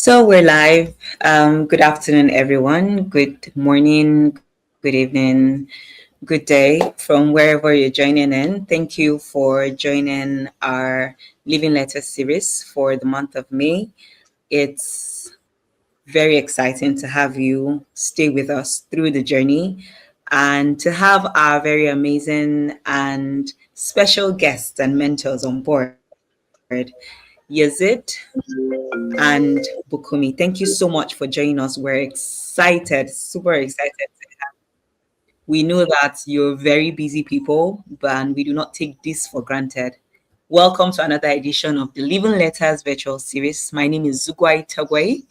So we're live. Good afternoon, everyone. Good morning, good evening, good day from wherever you're joining in. Thank you for joining our Living Letter series for the month of May. It's very exciting to have you stay with us through the journey and to have our very amazing and special guests and mentors on board. Yazid and Bukumi. Thank you so much for joining us. We're excited, super excited. We know that you're very busy people, but we do not take this for granted. Welcome to another edition of the Living Letters virtual series. My name is Zugwai Tagwai,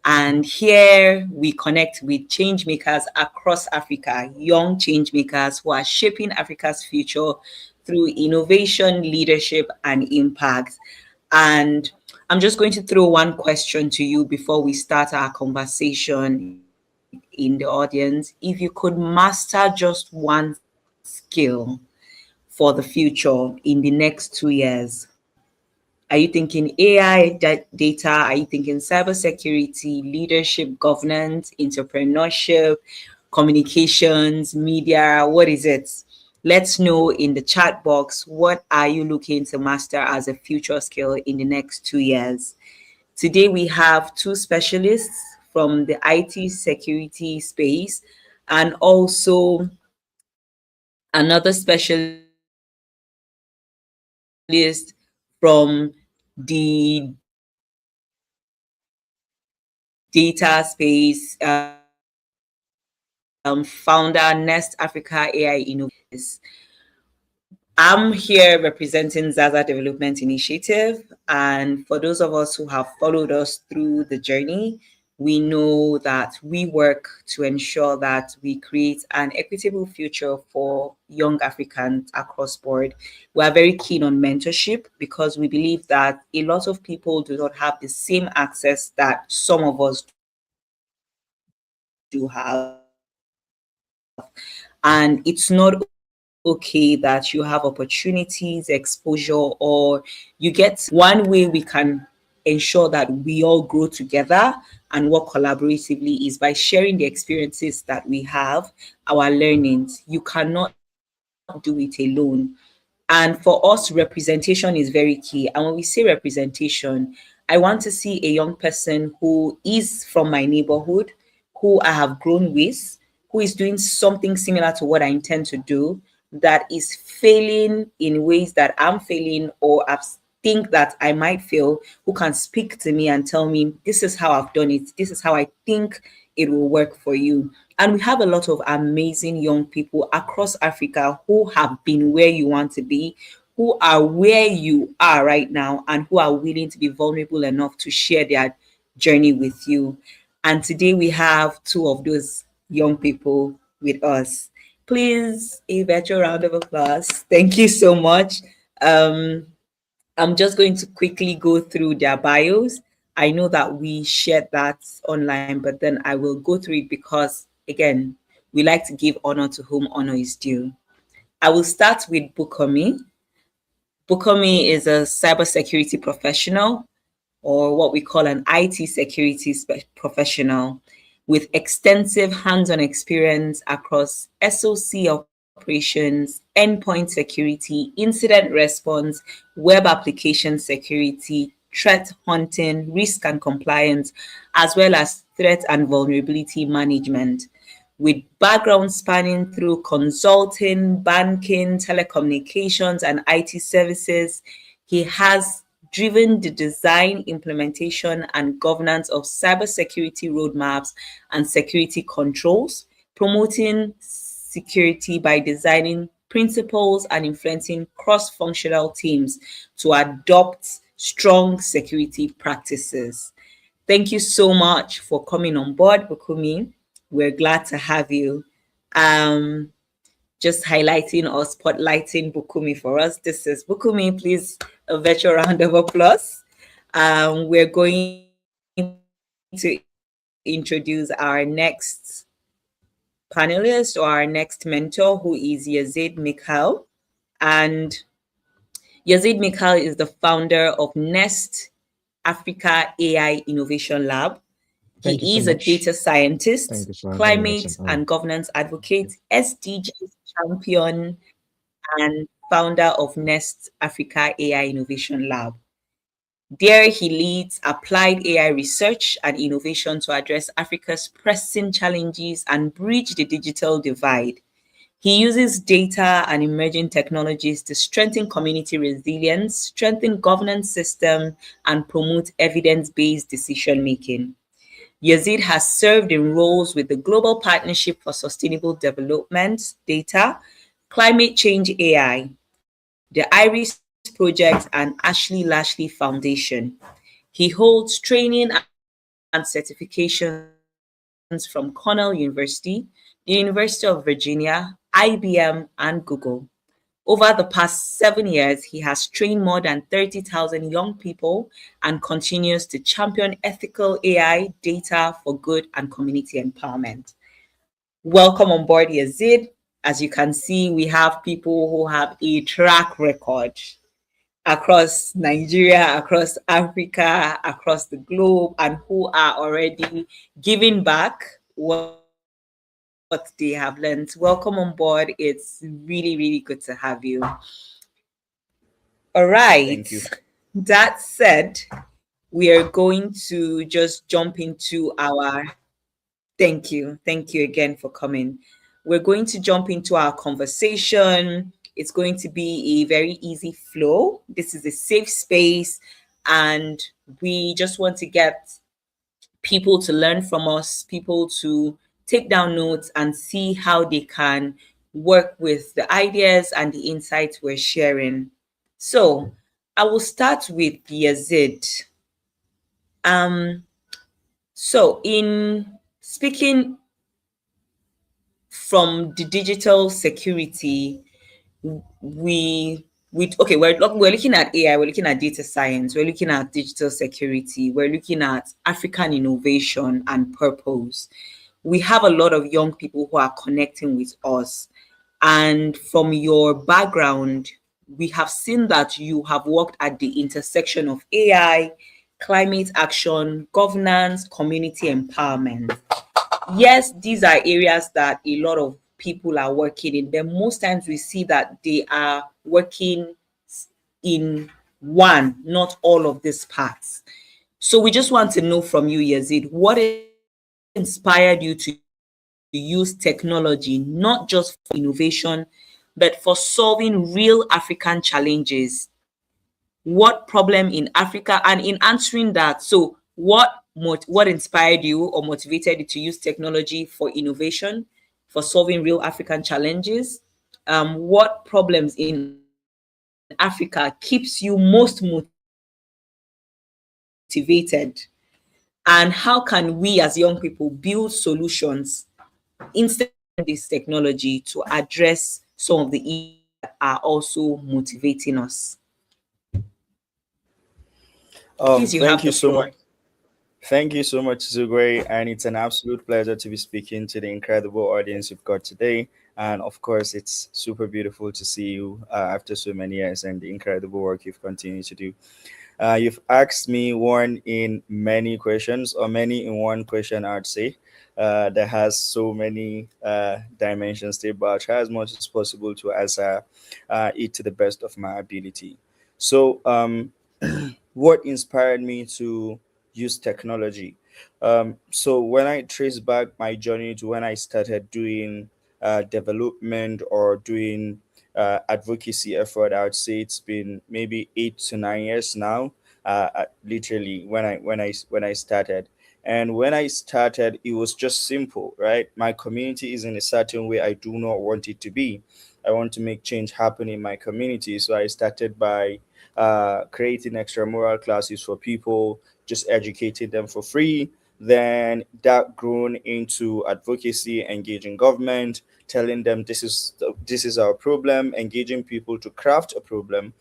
and here we connect with change makers across Africa, young change makers who are shaping Africa's future through innovation, leadership, and impact. And I'm just going to throw one question to you before we start our conversation in the audience. If you could master just one skill for the future in the next 2 years, are you thinking AI, data? Are you thinking cybersecurity, leadership, governance, entrepreneurship, communications, media? What is it? Let's know in the chat box, what are you looking to master as a future skill in the next 2 years? Today we have two specialists from the IT security space and also another specialist from the data space, founder Nest Africa AI Innovators. I'm here representing Zaza Development Initiative. And for those of us who have followed us through the journey, we know that we work to ensure that we create an equitable future for young Africans across board. We are very keen on mentorship because we believe that a lot of people do not have the same access that some of us do have. And it's not okay that you have opportunities, exposure, or you get one way we can ensure that we all grow together and work collaboratively is by sharing the experiences that we have, our learnings. You cannot do it alone. And for us, representation is very key. And when we say representation, I want to see a young person who is from my neighborhood, who I have grown with, who is doing something similar to what I intend to do, that is failing in ways that I'm failing or think that I might fail, who can speak to me and tell me, this is how I've done it, this is how I think it will work for you. And we have a lot of amazing young people across Africa who have been where you want to be, who are where you are right now, and who are willing to be vulnerable enough to share their journey with you. And today we have two of those young people with us. Please, a virtual round of applause. Thank you so much. Um, I'm just going to quickly go through their bios. I know that we shared that online, but then I will go through it because, again, we like to give honor to whom honor is due. I will start with Bukomi. Bukomi is a cybersecurity professional, or what we call an IT security professional, with extensive hands-on experience across SOC operations, endpoint security, incident response, web application security, threat hunting, risk and compliance, as well as threat and vulnerability management, with background spanning through consulting, banking, telecommunications, and IT services. He has driven the design, implementation, and governance of cybersecurity roadmaps and security controls, promoting security by designing principles and influencing cross-functional teams to adopt strong security practices. Thank you so much for coming on board, Bukumi. We're glad to have you. Um, just highlighting or spotlighting Bukumi for us. This is Bukumi. Please, a virtual round of applause. We're going to introduce our next panelist or our next mentor, who is Yazid Mikhail. And Yazid Mikhail is the founder of Nest Africa AI Innovation Lab. Thank you He so is a much. data Thank scientist, you for having me once climate again. and governance advocate, SDGs champion, and founder of Nest Africa AI Innovation Lab. There, he leads applied AI research and innovation to address Africa's pressing challenges and bridge the digital divide. He uses data and emerging technologies to strengthen community resilience, strengthen governance system, and promote evidence-based decision making. Yazid has served in roles with the Global Partnership for Sustainable Development Data, Climate Change AI, the IRIS Project, and Ashley Lashley Foundation. He holds training and certifications from Cornell University, the University of Virginia, IBM, and Google. Over the past 7 years, he has trained more than 30,000 young people and continues to champion ethical AI data for good and community empowerment. Welcome on board, Yazid. As you can see, we have people who have a track record across Nigeria, across Africa, across the globe, and who are already giving back what they have learned. Welcome on board. It's really, really good to have you. All right. Thank you. That said, we are going to just jump into our thank you. Thank you again for coming. We're going to jump into our conversation. It's going to be a very easy flow. This is a safe space, and we just want to get people to learn from us, people to take down notes and see how they can work with the ideas and the insights we're sharing. So, I will start with Yazid. Um, in speaking from the digital security, we okay, we're looking at AI, we're looking at data science, we're looking at digital security, we're looking at African innovation and purpose. We have a lot of young people who are connecting with us, and from your background, we have seen that you have worked at the intersection of AI, climate action, governance, community empowerment. Yes, these are areas that a lot of people are working in, but most times we see that they are working in one, not all of these parts. So we just want to know from you, Yazid, what inspired you to use technology not just for innovation, but for solving real African challenges? What problem in Africa? And in answering that, so what inspired you or motivated you to use technology for innovation, for solving real African challenges? What problems in Africa keeps you most motivated? And how can we as young people build solutions instead of relying on this technology to address some of the issues that are also motivating us? Please, you have the Thank you floor. so much. Thank you so much, Zugway, and it's an absolute pleasure to be speaking to the incredible audience you've got today. And of course, it's super beautiful to see you after so many years and the incredible work you've continued to do. You've asked me one in many questions, or many in one question, I'd say. That has so many dimensions to it, but I'll try as much as possible to answer it to the best of my ability. So, what inspired me to use technology? So, when I trace back my journey to when I started doing development or doing advocacy effort, I would say it's been maybe 8 to 9 years now. Literally, when I started, and when I started, it was just simple, right? My community is in a certain way I do not want it to be. I want to make change happen in my community, so I started by creating extramural classes for people, just educating them for free. Then that grown into advocacy, engaging government, telling them this is our problem, engaging people to craft a problem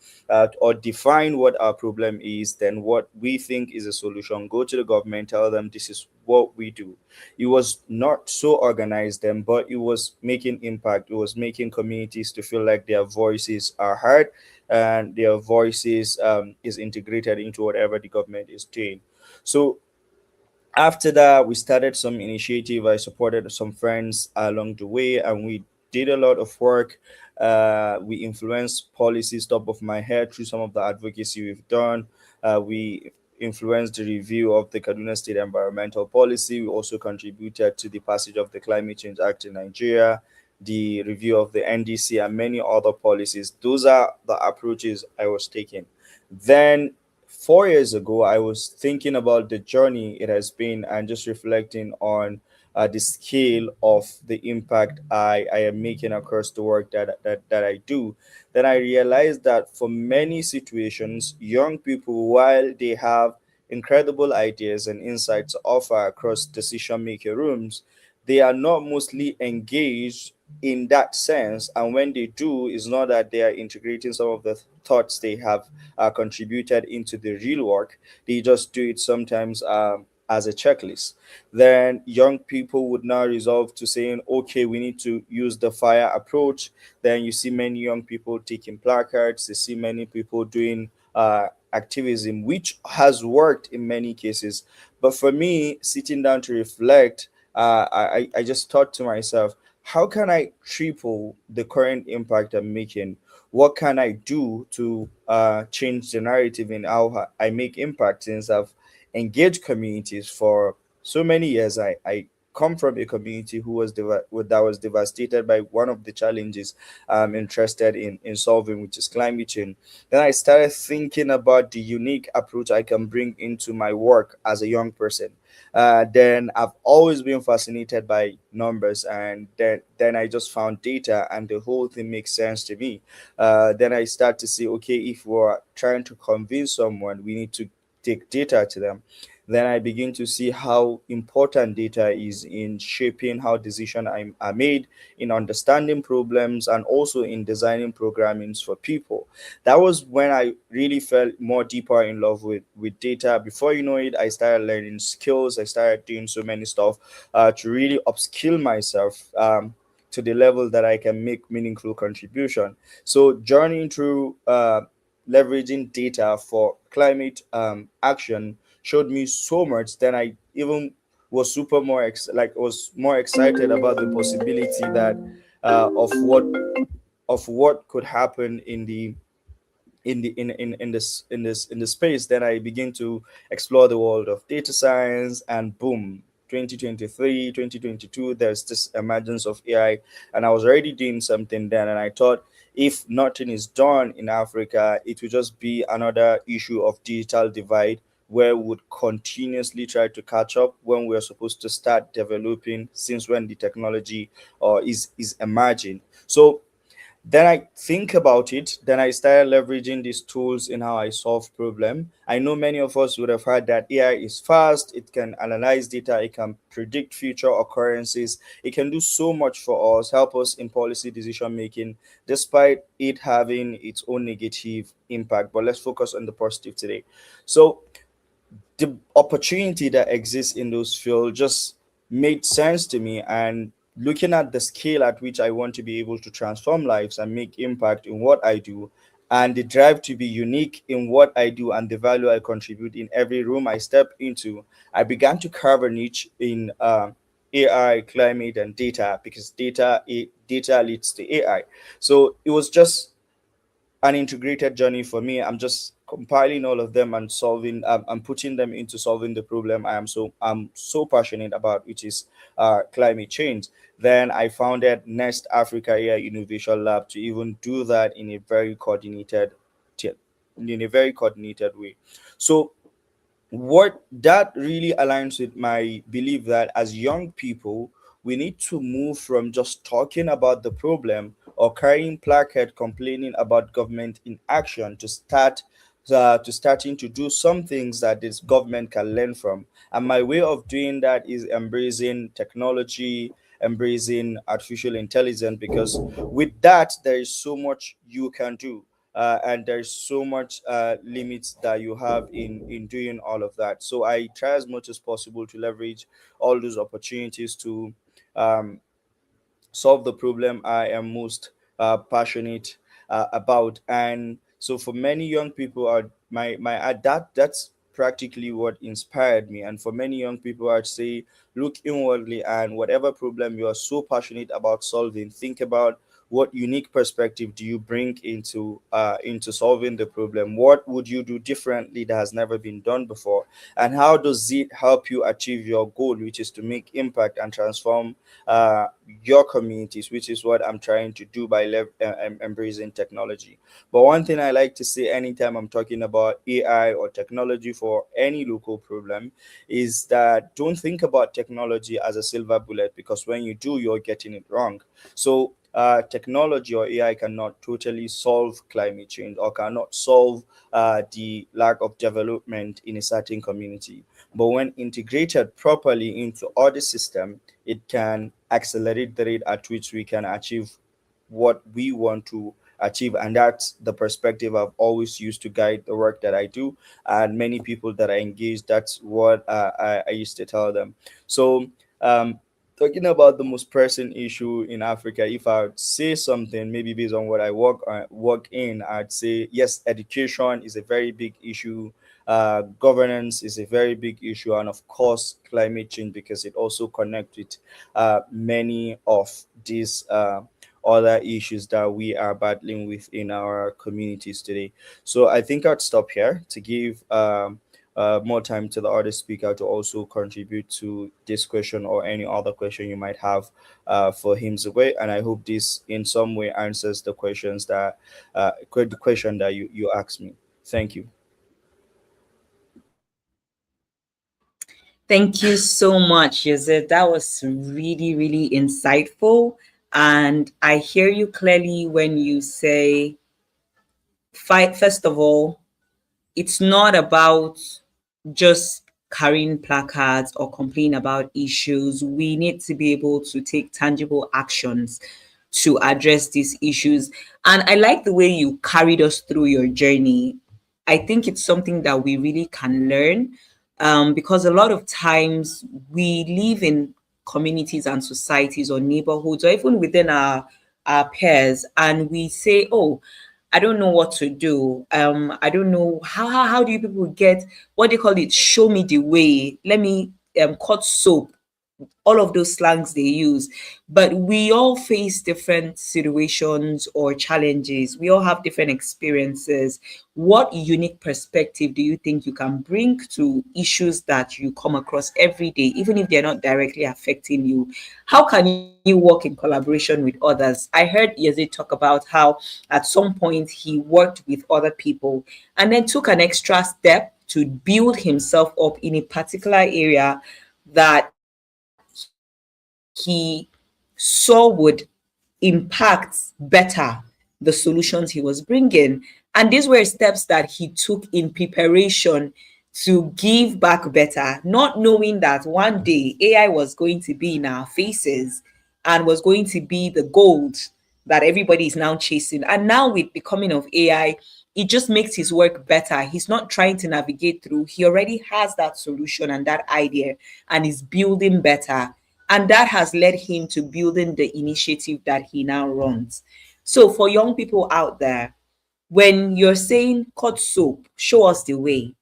or define what our problem is, then what we think is a solution. Go to the government, tell them this is what we do. It was not so organized then, but it was making impact. It was making communities to feel like their voices are heard, and their voices is integrated into whatever the government is doing. So after that, we started some initiative. I supported some friends along the way, and we did a lot of work. We influenced policies top of my head through some of the advocacy we've done. We influenced the review of the Kaduna State environmental policy. We also contributed to the passage of the Climate Change Act in Nigeria, the review of the NDC, and many other policies. Those are the approaches I was taking. Then 4 years ago, I was thinking about the journey it has been and just reflecting on the scale of the impact I am making across the work that I do. Then I realized that for many situations, young people, while they have incredible ideas and insights to offer across decision making rooms, they are not mostly engaged in that sense. And when they do, it's not that they are integrating some of the thoughts they have contributed into the real work. They just do it sometimes as a checklist. Then young people would now resolve to saying, okay, we need to use the fire approach. Then you see many young people taking placards. You see many people doing activism, which has worked in many cases. But for me, sitting down to reflect, I just thought to myself, how can I triple the current impact I'm making? What can I do to change the narrative in how I make impact, since I've engaged communities for so many years? I come from a community that was devastated by one of the challenges I'm interested in solving, which is climate change. Then I started thinking about the unique approach I can bring into my work as a young person. Then I've always been fascinated by numbers, and then I just found data, and the whole thing makes sense to me. Then I start to see, okay, if we're trying to convince someone, we need to take data to them. Then I begin to see how important data is in shaping how decisions are made, in understanding problems, and also in designing programmings for people. That was when I really fell more deeper in love with data. Before you know it, I started learning skills. I started doing so many stuff to really upskill myself to the level that I can make meaningful contribution. So journeying through leveraging data for climate action showed me so much. Then I even was super more was more excited about the possibility that of what could happen in the space. Then I begin to explore the world of data science, and boom, 2023, 2022, there's this emergence of AI, and I was already doing something then, and I thought, if nothing is done in Africa, it will just be another issue of digital divide, where we would continuously try to catch up when we're supposed to start developing since when the technology is emerging. So then I think about it. Then I started leveraging these tools in how I solve problem. I know many of us would have heard that AI is fast. It can analyze data. It can predict future occurrences. It can do so much for us, help us in policy decision making, despite it having its own negative impact. But let's focus on the positive today. So the opportunity that exists in those fields just made sense to me, and looking at the scale at which I want to be able to transform lives and make impact in what I do, and the drive to be unique in what I do and the value I contribute in every room I step into, I began to carve a niche in AI, climate, and data, because data leads to AI. So it was just an integrated journey for me. I'm just compiling all of them and solving. I'm putting them into solving the problem I'm so passionate about, which is climate change. Then I founded Nest Africa AI Innovation Lab to even do that t- in a very coordinated way. So what that really aligns with my belief that as young people, we need to move from just talking about the problem or carrying placard complaining about government inaction to starting to do some things that this government can learn from. And my way of doing that is embracing technology, embracing artificial intelligence, because with that there is so much you can do, and there's so much limits that you have in doing all of that. So I try as much as possible to leverage all those opportunities to um, solve the problem I am most passionate about. And So for many young people, are that's practically what inspired me. And for many young people, I'd say look inwardly, and whatever problem you are so passionate about solving, think about what unique perspective do you bring into solving the problem. What would you do differently that has never been done before, and how does it help you achieve your goal, which is to make impact and transform uh, your communities, which is what I'm trying to do by embracing technology. But one thing I like to say anytime I'm talking about AI or technology for any local problem is that don't think about technology as a silver bullet, because when you do, you're getting it wrong. So technology or AI cannot totally solve climate change or cannot solve the lack of development in a certain community. But when integrated properly into other system, it can accelerate the rate at which we can achieve what we want to achieve. And that's the perspective I've always used to guide the work that I do, and many people that I engage, that's what I used to tell them. So talking about the most pressing issue in Africa, if I would say something, maybe based on what I work in, I'd say yes, education is a very big issue. Governance is a very big issue, and of course, climate change, because it also connects with many of these other issues that we are battling with in our communities today. So I think I'd stop here to give more time to the other speaker to also contribute to this question or any other question you might have for him, Zugwe. And I hope this in some way answers the questions that the question that you asked me. Thank you. Thank you so much, Yazid. That was really, really insightful. And I hear you clearly when you say, fight, first of all, it's not about just carrying placards or complaining about issues. We need to be able to take tangible actions to address these issues. And I like the way you carried us through your journey. I think it's something that we really can learn, because a lot of times we live in communities and societies or neighborhoods or even within our peers, and we say, oh, I don't know what to do. I don't know how do you people get what they call it? Show me the way. Let me cut soap, all of those slangs they use. But we all face different situations or challenges. We all have different experiences. What unique perspective do you think you can bring to issues that you come across every day, even if they're not directly affecting you? How can you work in collaboration with others? I heard Yazid talk about how at some point he worked with other people and then took an extra step to build himself up in a particular area that he saw would impact better the solutions he was bringing. And these were steps that he took in preparation to give back better, not knowing that one day AI was going to be in our faces and was going to be the gold that everybody is now chasing. And now, with the coming of AI, it just makes his work better. He's not trying to navigate through, he already has that solution and that idea and is building better. And that has led him to building the initiative that he now runs. So, for young people out there, when you're saying cut soap, show us the way,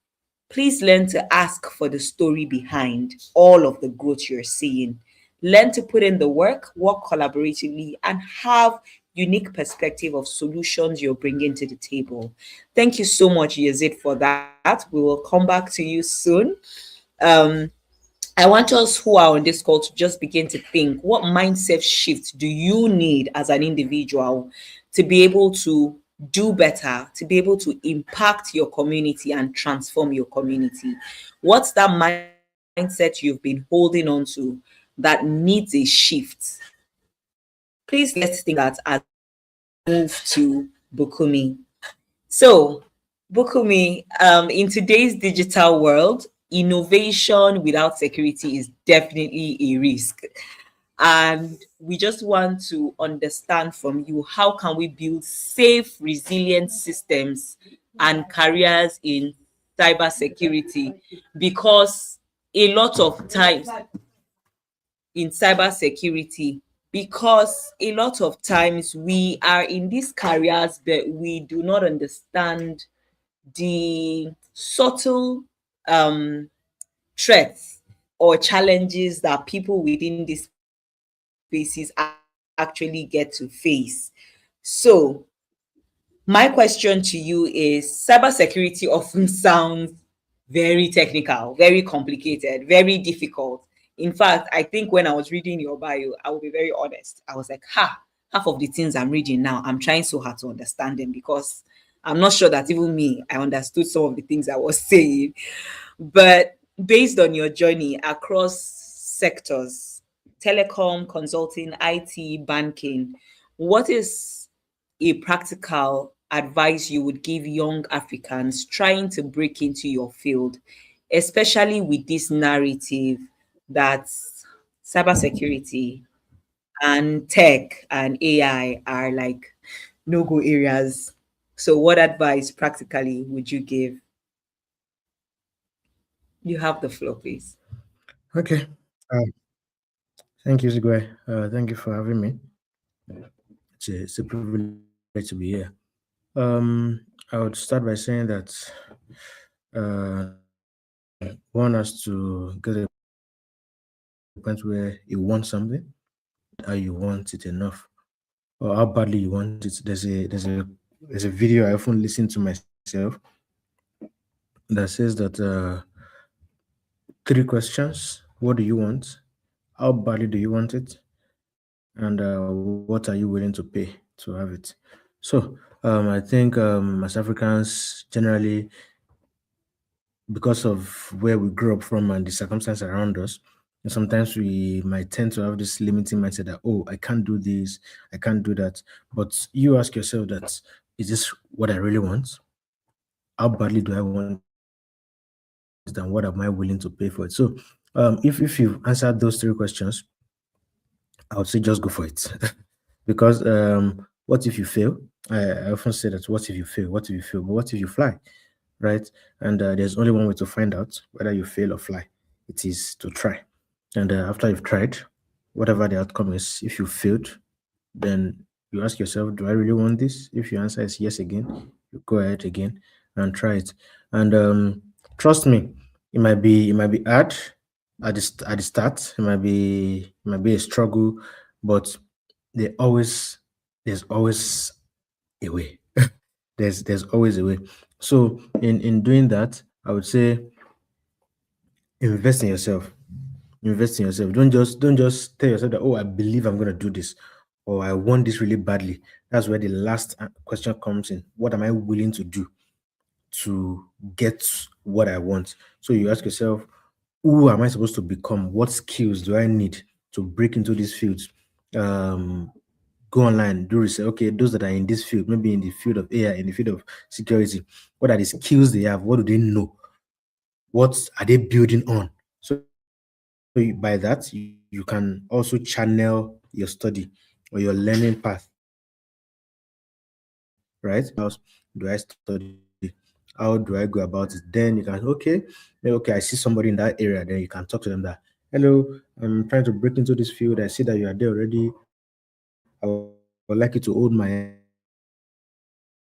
please learn to ask for the story behind all of the growth you're seeing. Learn to put in the work collaboratively, and have unique perspective of solutions you're bringing to the table. Thank you so much, Yazid, for that. We will come back to you soon. Um, I want us who are on this call to just begin to think, what mindset shift do you need as an individual to be able to do better, to be able to impact your community and transform your community? What's that mindset you've been holding on to that needs a shift? Please let's think about that as we move to Bukumi. So, Bukumi, in today's digital world, innovation without security is definitely a risk. And we just want to understand from you, how can we build safe, resilient systems and careers in cybersecurity? Because a lot of times in cybersecurity, because a lot of times we are in these careers, but we do not understand the subtle threats or challenges that people within these spaces actually get to face. So, my question to you is, cybersecurity often sounds very technical, very complicated, very difficult. In fact, I think when I was reading your bio, I will be very honest. I was like, half of the things I'm reading now, I'm trying so hard to understand them because I'm not sure that even me, I understood some of the things I was saying. But based on your journey across sectors, telecom, consulting, IT, banking, what is a practical advice you would give young Africans trying to break into your field, especially with this narrative that cybersecurity and tech and AI are like no go areas? So, what advice practically would you give? You have the floor, please. Okay. Thank you, Zigwe. Thank you for having me. It's a privilege to be here. I would start by saying that one has to get to a point where you want something, how you want it enough, or how badly you want it. There's a video I often listen to myself that says that three questions: what do you want? How badly do you want it? And what are you willing to pay to have it? So I think as Africans generally, because of where we grew up from and the circumstances around us, and sometimes we might tend to have this limiting mindset that, oh, I can't do this, I can't do that. But you ask yourself that, is this what I really want? How badly do I want it, and what am I willing to pay for it? So if you've answered those three questions, I would say just go for it. Because what if you fail? I often say that, what if you fail? What if you fail? But what if you fly? Right? And there's only one way to find out whether you fail or fly. It is to try. And after you've tried, whatever the outcome is, if you failed, then you ask yourself, do I really want this? If your answer is yes again, you go ahead again and try it. And trust me, it might be hard at the start. It might be a struggle, but there always there's always a way. There's always a way. So in doing that, I would say invest in yourself. Invest in yourself. Don't just tell yourself that, oh, I believe I'm gonna do this, or I want this really badly. That's where the last question comes in. What am I willing to do to get what I want? So you ask yourself, who am I supposed to become? What skills do I need to break into these fields? Um, Go online, do research. Okay, those that are in this field, maybe in the field of AI, in the field of security, what are the skills they have? What do they know? What are they building on? By that, you can also channel your study or your learning path, right? How do I study? How do I go about it? Then you can, okay, I see somebody in that area. Then you can talk to them that, hello, I'm trying to break into this field. I see that you are there already. I would like you to hold my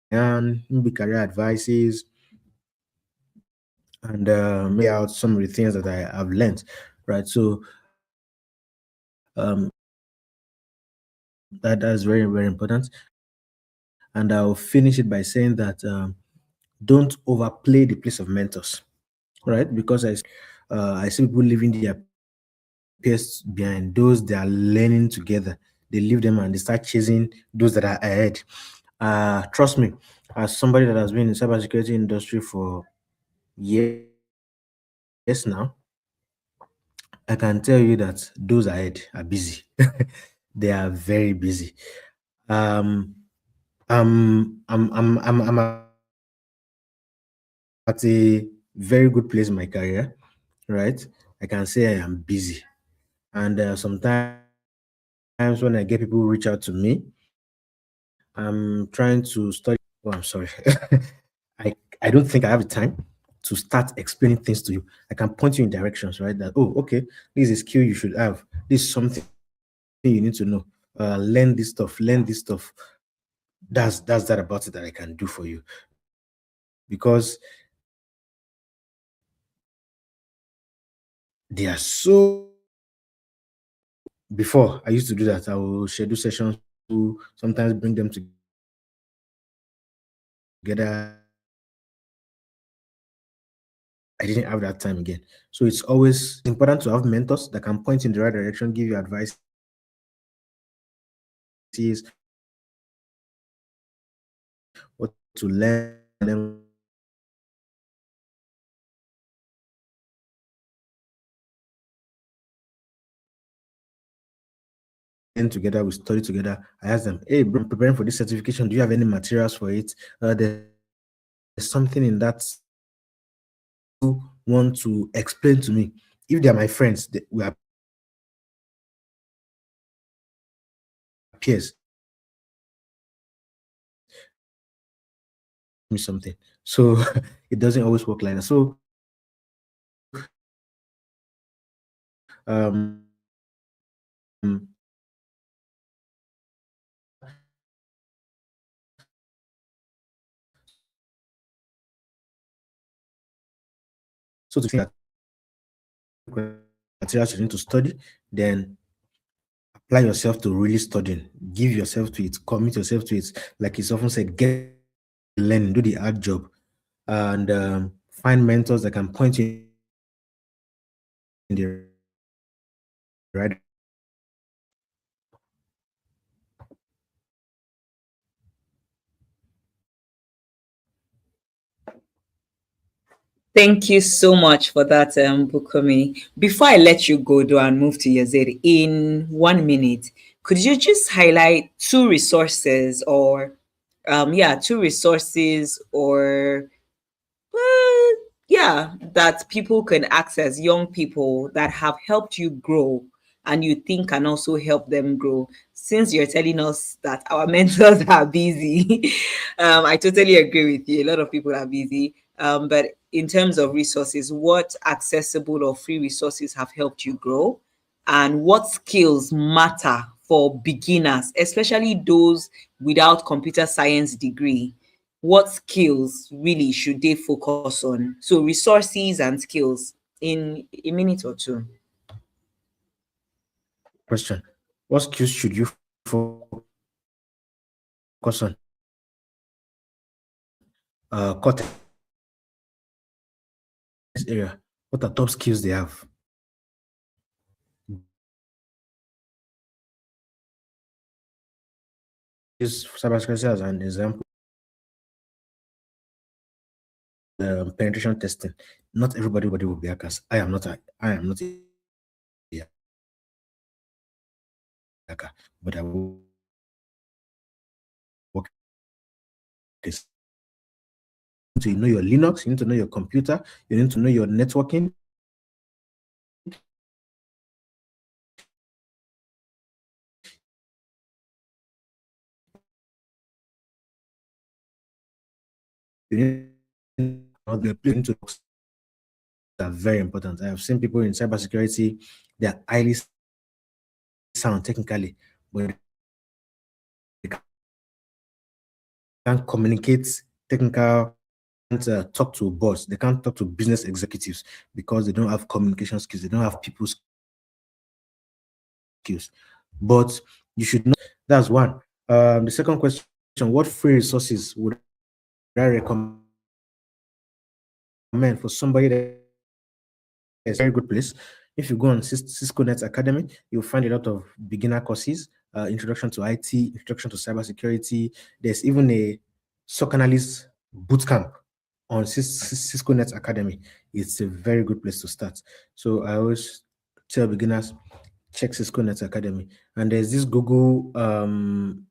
hand, maybe career advices, and maybe lay out some of the things that I have learned, right? So that's very, very important. And I'll finish it by saying that don't overplay the place of mentors, right? Because I see people leaving their peers behind, those they are learning together. They leave them and they start chasing those that are ahead. Trust me, as somebody that has been in cybersecurity industry for years now, I can tell you that those ahead are busy. They are very busy. Um, I'm at a very good place in my career, right? I can say I am busy. And sometimes when I get people reach out to me, I'm trying to study. Oh, I'm sorry. I don't think I have the time to start explaining things to you. I can point you in directions, right? That, oh, okay, this is a skill you should have. This is something you should do. you need to know. Learn this stuff. Learn this stuff. That's that about it that I can do for you, because they are so. Before I used to do that, I will schedule sessions to sometimes bring them together. I didn't have that time again. So it's always important to have mentors that can point in the right direction, give you advice, what to learn together, we study together. I asked them, hey, bro, I'm preparing for this certification. Do you have any materials for it? There's something in that you want to explain to me. If they are my friends, we are peers. Me something. So it doesn't always work like that. So um so to think that materials you need to study, then apply yourself to really studying, give yourself to it, commit yourself to it. Like it's often said, get learning, do the hard job, and find mentors that can point you in the right. Thank you so much for that, Bukomi. Before I let you go, though, and move to Yazid, in 1 minute, could you just highlight two resources or, two resources or yeah, that people can access, young people that have helped you grow and you think can also help them grow? Since you're telling us that our mentors are busy, I totally agree with you. A lot of people are busy. But in terms of resources, what accessible or free resources have helped you grow? And what skills matter for beginners, especially those without computer science degree? What skills really should they focus on? So resources and skills in a minute or two. Question: what skills should you focus on? Content area. What are top skills they have? Use cybersecurity as an example. Penetration testing. Not everybody will be hackers. I am not. I am not a hacker, but I will work this. So you know your Linux. You need to know your computer. You need to know your networking. You need to are very important. I have seen people in cybersecurity, they are highly sound technically, but they can't communicate technical, can't talk to boss, they can't talk to business executives because they don't have communication skills, they don't have people skills. But you should know that's one. The second question: what free resources would I recommend for somebody that is a very good place? If you go on Cisco Net Academy, you'll find a lot of beginner courses, introduction to IT, introduction to cybersecurity. There's even a SOC analyst bootcamp on Cisco Net Academy. It's a very good place to start. So I always tell beginners, check Cisco Net Academy. And there's this Google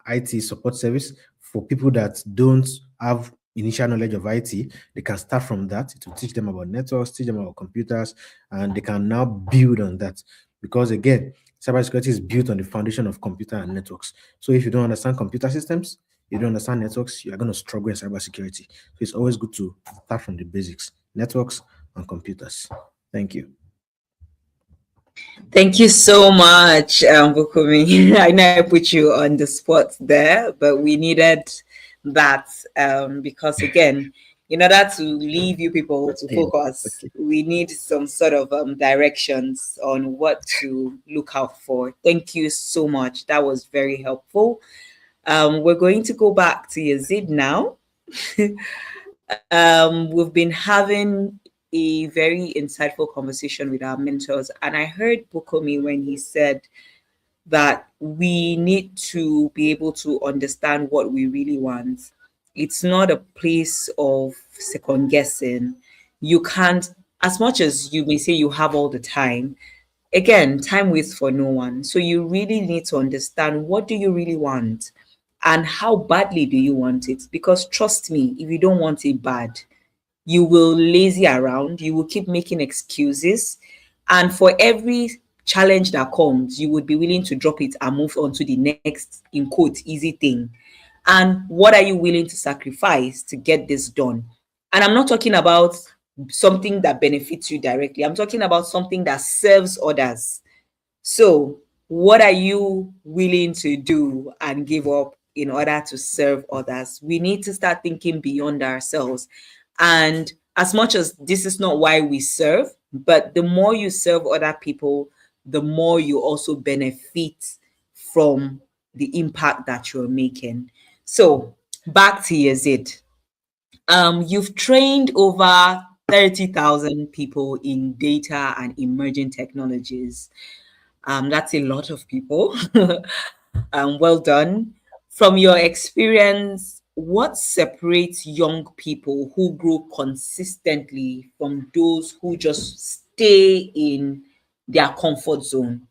IT support service for people that don't have initial knowledge of IT. They can start from that. It will teach them about networks, teach them about computers, and they can now build on that. Because again, cybersecurity is built on the foundation of computer and networks. So if you don't understand computer systems, you don't understand networks, you're going to struggle in cybersecurity. So it's always good to start from the basics, networks and computers. Thank you. Thank you so much, Bukumi. I know I put you on the spot there, but we needed that because, again, in order to leave you people to Okay. focus, Okay. we need some sort of directions on what to look out for. Thank you so much. That was very helpful. We're going to go back to Yazid now. We've been having a very insightful conversation with our mentors, and I heard Bukomi when he said that we need to be able to understand what we really want. It's not a place of second guessing. You can't, as much as you may say you have all the time, again, time waits for no one. So you really need to understand, what do you really want and how badly do you want it? Because trust me, if you don't want it bad, you will lazy around, you will keep making excuses, and for every challenge that comes, you would be willing to drop it and move on to the next, in quote, easy thing. And what are you willing to sacrifice to get this done? And I'm not talking about something that benefits you directly, I'm talking about something that serves others. So, what are you willing to do and give up in order to serve others? We need to start thinking beyond ourselves. And as much as this is not why we serve, but the more you serve other people, the more you also benefit from the impact that you're making. So, back to Yazid. You've trained over 30,000 people in data and emerging technologies. That's a lot of people. Well done. From your experience, what separates young people who grow consistently from those who just stay in their comfort zone?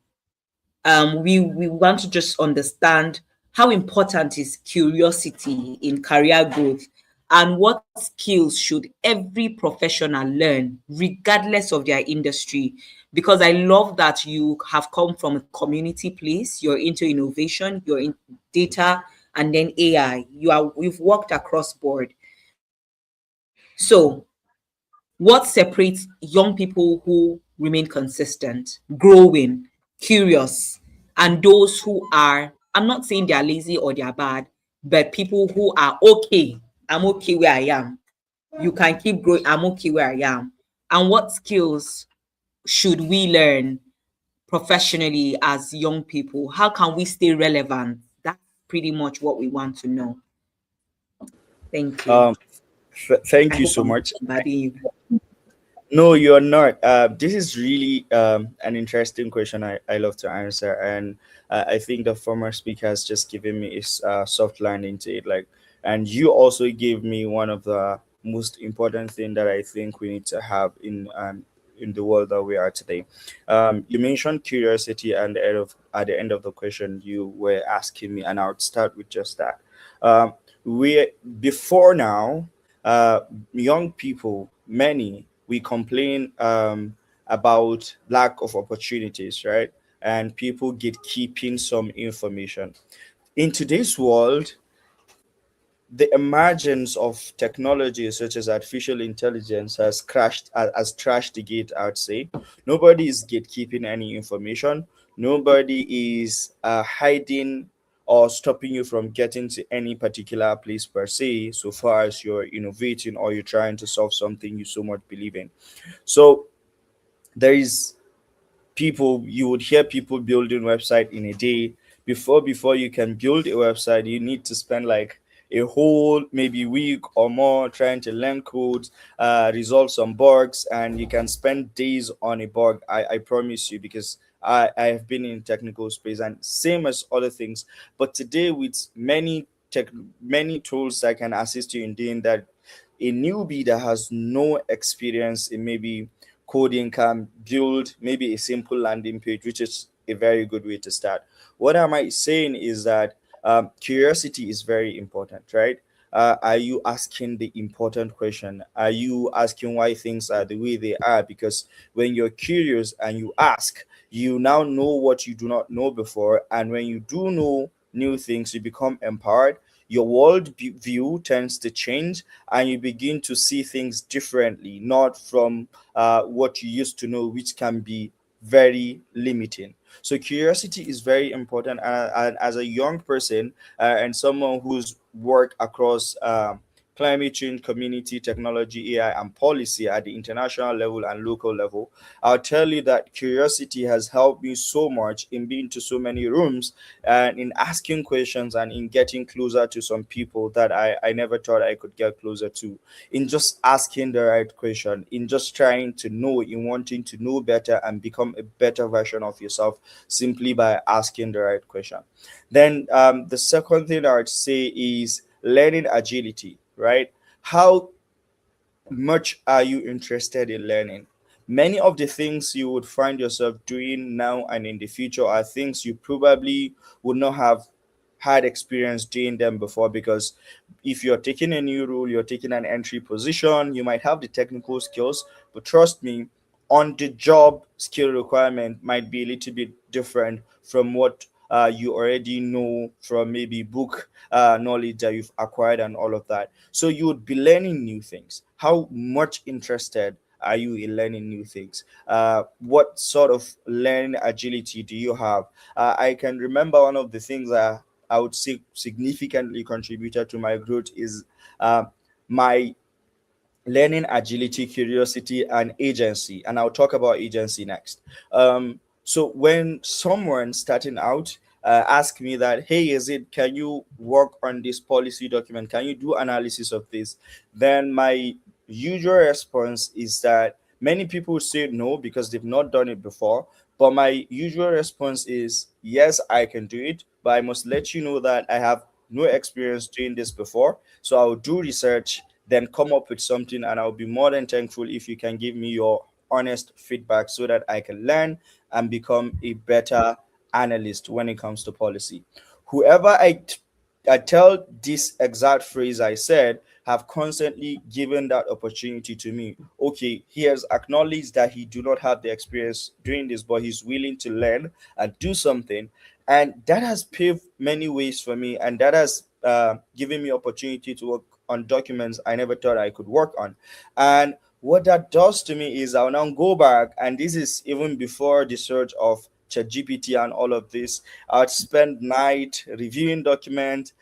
We want to just understand how important is curiosity in career growth, and what skills should every professional learn regardless of their industry. Because I love that you have come from a community place, you're into innovation, you're in data, and then AI, you've worked across board. So what separates young people who remain consistent, growing, curious, and those who are, I'm not saying they're lazy or they're bad, but people who are okay. I'm okay where I am. You can keep growing. I'm okay where I am. And what skills should we learn professionally as young people? How can we stay relevant? That's pretty much what we want to know. Thank you. Um, Thank I you hope so I'm not much. bombarding you. No, you're not. This is really an interesting question I love to answer. And I think the former speaker has just given me a soft landing to it. Like, and you also gave me one of the most important thing that I think we need to have in the world that we are today. You mentioned curiosity, and at the end of the question you were asking me, and I would start with just that. We before now, uh, young people, many, we complain about lack of opportunities, right? And people get keeping some information. In today's world, the emergence of technologies such as artificial intelligence has trashed the gate, I would say. Nobody is gatekeeping any information. Nobody is hiding or stopping you from getting to any particular place per se, so far as you're innovating or you're trying to solve something you so much believe in. So there is people, you would hear people building website in a day. Before you can build a website, you need to spend like a whole maybe week or more trying to learn codes, resolve some bugs, and you can spend days on a bug. I promise you, because I have been in technical space and same as other things. But today, with many tools that can assist you in doing that, a newbie that has no experience in maybe coding can build maybe a simple landing page, which is a very good way to start. What am I saying is that curiosity is very important, right? Are you asking the important question? Are you asking why things are the way they are? Because when you're curious and you ask, you now know what you do not know before. And when you do know new things, you become empowered. Your view tends to change, and you begin to see things differently, not from what you used to know, which can be very limiting. So curiosity is very important. And as a young person and someone who's worked across climate change, community, technology, AI, and policy at the international level and local level, I'll tell you that curiosity has helped me so much in being to so many rooms and in asking questions and in getting closer to some people that I never thought I could get closer to. In just asking the right question, in just trying to know, in wanting to know better and become a better version of yourself simply by asking the right question. Then the second thing I would say is learning agility, right? How much are you interested in learning? Many of the things you would find yourself doing now and in the future are things you probably would not have had experience doing them before, because if you're taking a new role, you're taking an entry position, you might have the technical skills, but trust me, on the job skill requirement might be a little bit different from what you already know from maybe book knowledge that you've acquired and all of that. So you would be learning new things. How much interested are you in learning new things? What sort of learning agility do you have? I can remember one of the things that I would say significantly contributed to my growth is uh, my learning agility, curiosity, and agency. And I'll talk about agency next. So when someone starting out ask me that, hey, is it, can you work on this policy document? Can you do analysis of this? Then my usual response is that many people say no because they've not done it before. But my usual response is, yes, I can do it, but I must let you know that I have no experience doing this before. So I'll do research, then come up with something, and I'll be more than thankful if you can give me your honest feedback so that I can learn and become a better analyst when it comes to policy. Whoever I tell this exact phrase I said have constantly given that opportunity to me. Okay, he has acknowledged that he do not have the experience doing this, but he's willing to learn and do something, and that has paved many ways for me, and that has given me opportunity to work on documents I never thought I could work on. And what that does to me is I'll now go back, and this is even before the surge of ChatGPT and all of this. I'd spend night reviewing documents,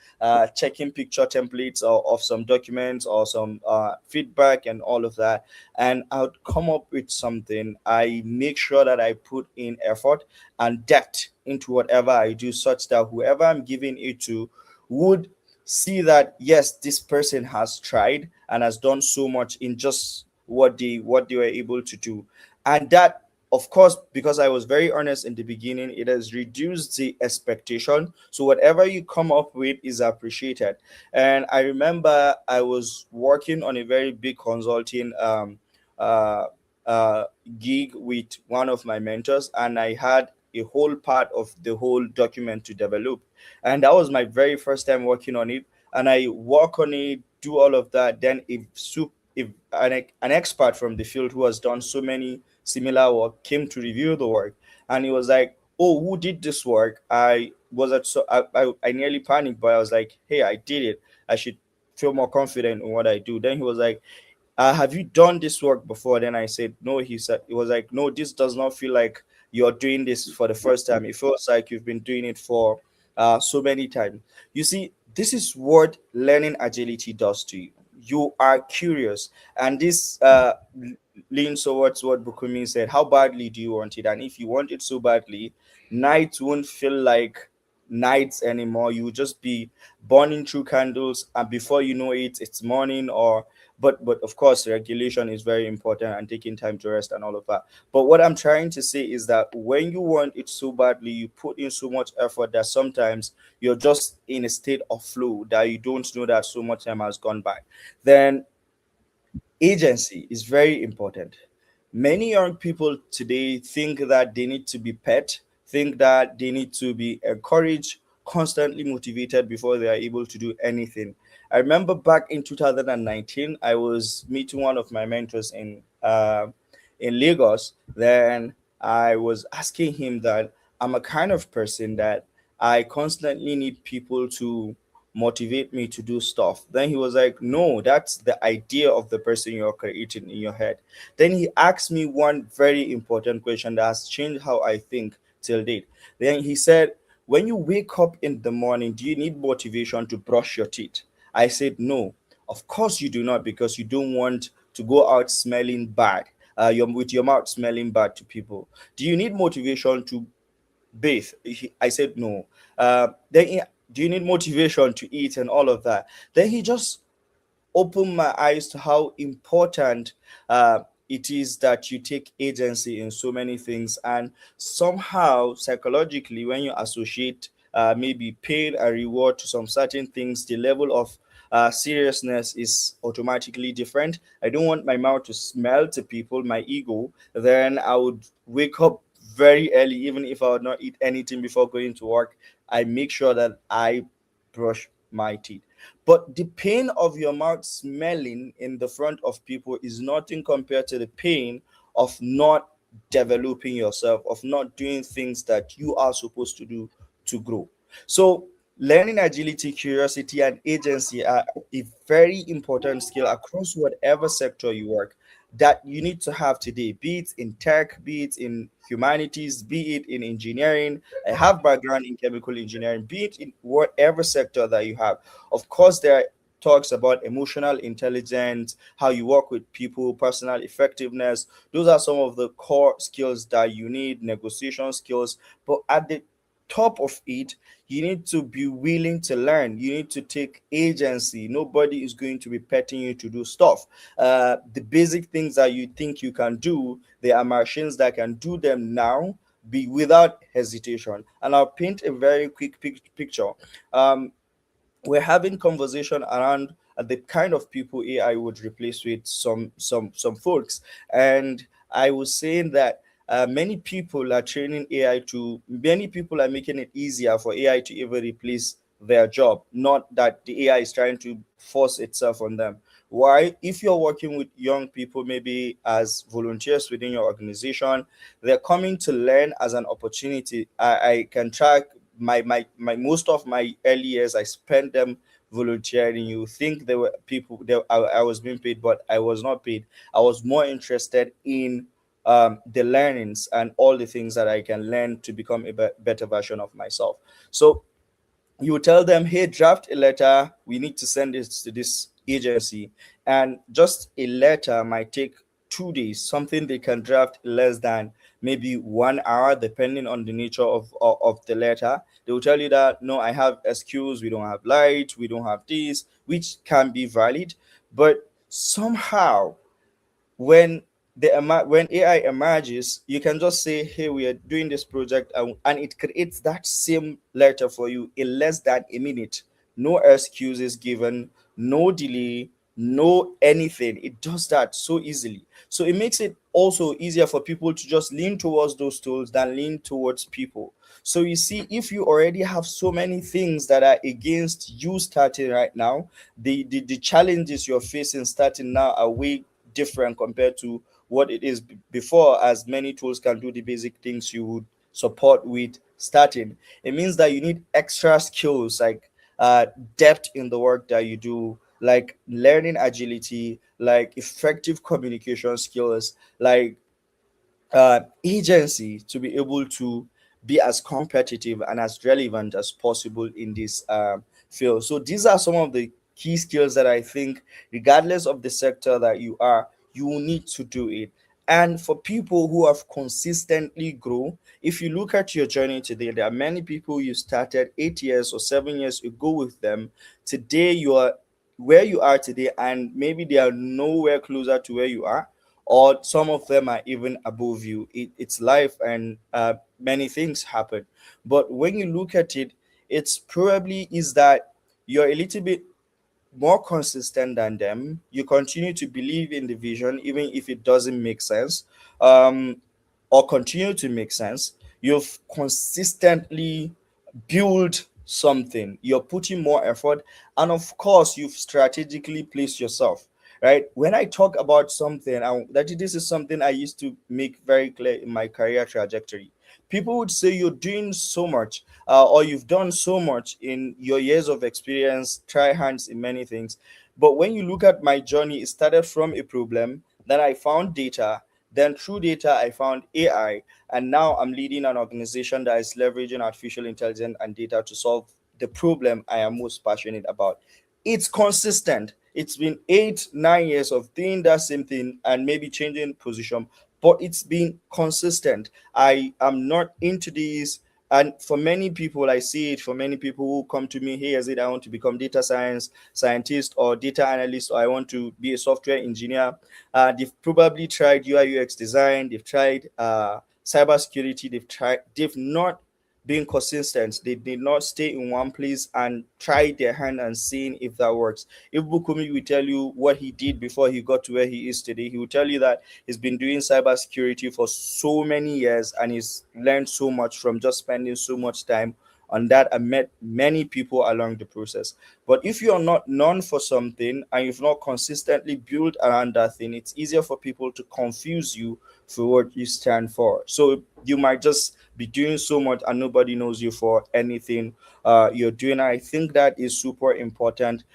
checking picture templates of some documents or some feedback and all of that, and I would come up with something. I make sure that I put in effort and depth into whatever I do, such that whoever I'm giving it to would see that yes, this person has tried and has done so much in just what they were able to do. And that, of course, because I was very honest in the beginning, it has reduced the expectation, so whatever you come up with is appreciated. And I remember I was working on a very big consulting uh, uh, gig with one of my mentors, and I had a whole part of the whole document to develop, and that was my very first time working on it. And I work on it, do all of that. Then if an expert from the field who has done so many similar work came to review the work, and he was like, oh, who did this work? I was at so I nearly panicked, but I was like, hey, I did it. I should feel more confident in what I do. Then he was like, have you done this work before? Then I said, no. He said, it was like, no, this does not feel like you're doing this for the first time. It feels like you've been doing it for so many times. You see, this is what learning agility does to you. You are curious, and this leans towards what Bukumi said. How badly do you want it? And if you want it so badly, nights won't feel like nights anymore. You will just be burning through candles, and before you know it, it's morning. Or but of course, regulation is very important, and taking time to rest and all of that. But what I'm trying to say is that when you want it so badly, you put in so much effort that sometimes you're just in a state of flow that you don't know that so much time has gone by. Then agency is very important. Many young people today think that they need to be pet, think that they need to be encouraged, constantly motivated before they are able to do anything. I remember back in 2019, I was meeting one of my mentors in Lagos. Then I was asking him that I'm a kind of person that I constantly need people to motivate me to do stuff. Then he was like, no, that's the idea of the person you're creating in your head. Then he asked me one very important question that has changed how I think till date. Then he said, when you wake up in the morning, do you need motivation to brush your teeth? I said, no, of course you do not, because you don't want to go out smelling bad, with your mouth smelling bad to people. Do you need motivation to bathe? I said, no. Do you need motivation to eat and all of that? Then he just opened my eyes to how important it is that you take agency in so many things. And somehow, psychologically, when you associate maybe pain and reward to some certain things, the level of seriousness is automatically different. I don't want my mouth to smell to people, my ego. Then I would wake up very early, even if I would not eat anything before going to work. I make sure that I brush my teeth. But the pain of your mouth smelling in the front of people is nothing compared to the pain of not developing yourself, of not doing things that you are supposed to do to grow. So, learning agility, curiosity, and agency are a very important skill across whatever sector you work that you need to have today, be it in tech, be it in humanities, be it in engineering. I have background in chemical engineering, be it in whatever sector that you have. Of course, there are talks about emotional intelligence, how you work with people, personal effectiveness. Those are some of the core skills that you need, negotiation skills. But at the top of it, you need to be willing to learn. You need to take agency. Nobody is going to be petting you to do stuff. The basic things that you think you can do, there are machines that can do them now, be without hesitation. And I'll paint a very quick picture. Um, we're having conversation around the kind of people AI would replace with some folks, and I was saying that many people are training AI to. Many people are making it easier for AI to even replace their job. Not that the AI is trying to force itself on them. Why? If you're working with young people, maybe as volunteers within your organization, they're coming to learn as an opportunity. I can track my most of my early years I spent them volunteering. You think there were people there, I was being paid, but I was not paid. I was more interested in the learnings and all the things that I can learn to become a better version of myself. So you tell them, hey, draft a letter, we need to send this to this agency, and just a letter might take 2 days, something they can draft less than maybe 1 hour, depending on the nature of the letter. They will tell you that, no, I have excuse, we don't have light, we don't have this, which can be valid. But somehow, when when AI emerges, you can just say, "Hey, we are doing this project," and it creates that same letter for you in less than a minute. No excuses given, no delay, no anything. It does that so easily. So it makes it also easier for people to just lean towards those tools than lean towards people. So you see, if you already have so many things that are against you starting right now, the challenges you're facing starting now are way different compared to what it is before, as many tools can do the basic things you would support with starting. It means that you need extra skills like depth in the work that you do, like learning agility, like effective communication skills, like agency to be able to be as competitive and as relevant as possible in this field. So these are some of the key skills that I think, regardless of the sector that you are, you will need to do it. And for people who have consistently grown, if you look at your journey today, there are many people you started 8 years or 7 years ago with them. Today you are where you are today, and maybe they are nowhere closer to where you are, or some of them are even above you. It's life, and many things happen. But when you look at it, it's probably is that you're a little bit more consistent than them. You continue to believe in the vision, even if it doesn't make sense, um, or continue to make sense. You've consistently built something. You're putting more effort, and of course, you've strategically placed yourself. Right. When I talk about something, that this is something I used to make very clear in my career trajectory. People would say you're doing so much, or you've done so much in your years of experience, try hands in many things. But when you look at my journey, it started from a problem, then I found data, then through data, I found AI, and now I'm leading an organization that is leveraging artificial intelligence and data to solve the problem I am most passionate about. It's consistent. It's been 8, 9 years of doing that same thing and maybe changing position, but it's been consistent. I am not into these. And for many people, I see it for many people who come to me, hey, is it I want to become data scientist or data analyst, or I want to be a software engineer. They've probably tried UI UX design, they've tried cybersecurity, they've not been consistent. They did not stay in one place and try their hand and seeing if that works. If Bukumi will tell you what he did before he got to where he is today, he will tell you that he's been doing cybersecurity for so many years and he's learned so much from just spending so much time on that and met many people along the process. But if you're not known for something and you've not consistently built around that thing, it's easier for people to confuse you for what you stand for. So you might just be doing so much and nobody knows you for anything you're doing. I think that is super important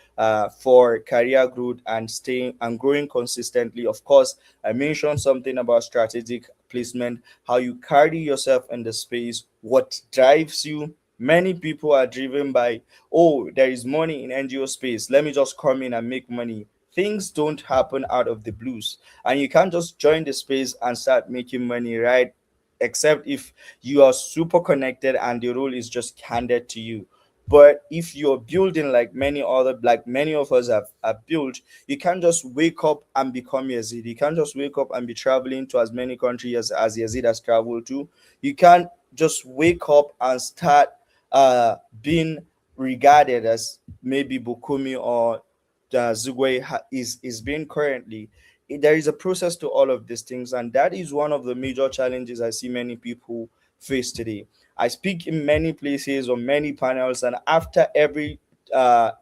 for career growth and staying and growing consistently. Of course, I mentioned something about strategic placement, how you carry yourself in the space, what drives you. Many people are driven by, oh, there is money in NGO space. Let me just come in and make money. Things don't happen out of the blues, and you can't just join the space and start making money, right? Except if you are super connected and the role is just handed to you. But if you're building like many of us have built, you can't just wake up and become Yazid. You can't just wake up and be traveling to as many countries as Yazid has traveled to. You can't just wake up and start being regarded as maybe Bukumi or Zugwe is being currently. There is a process to all of these things, and that is one of the major challenges I see many people face today. I speak in many places or many panels, and after every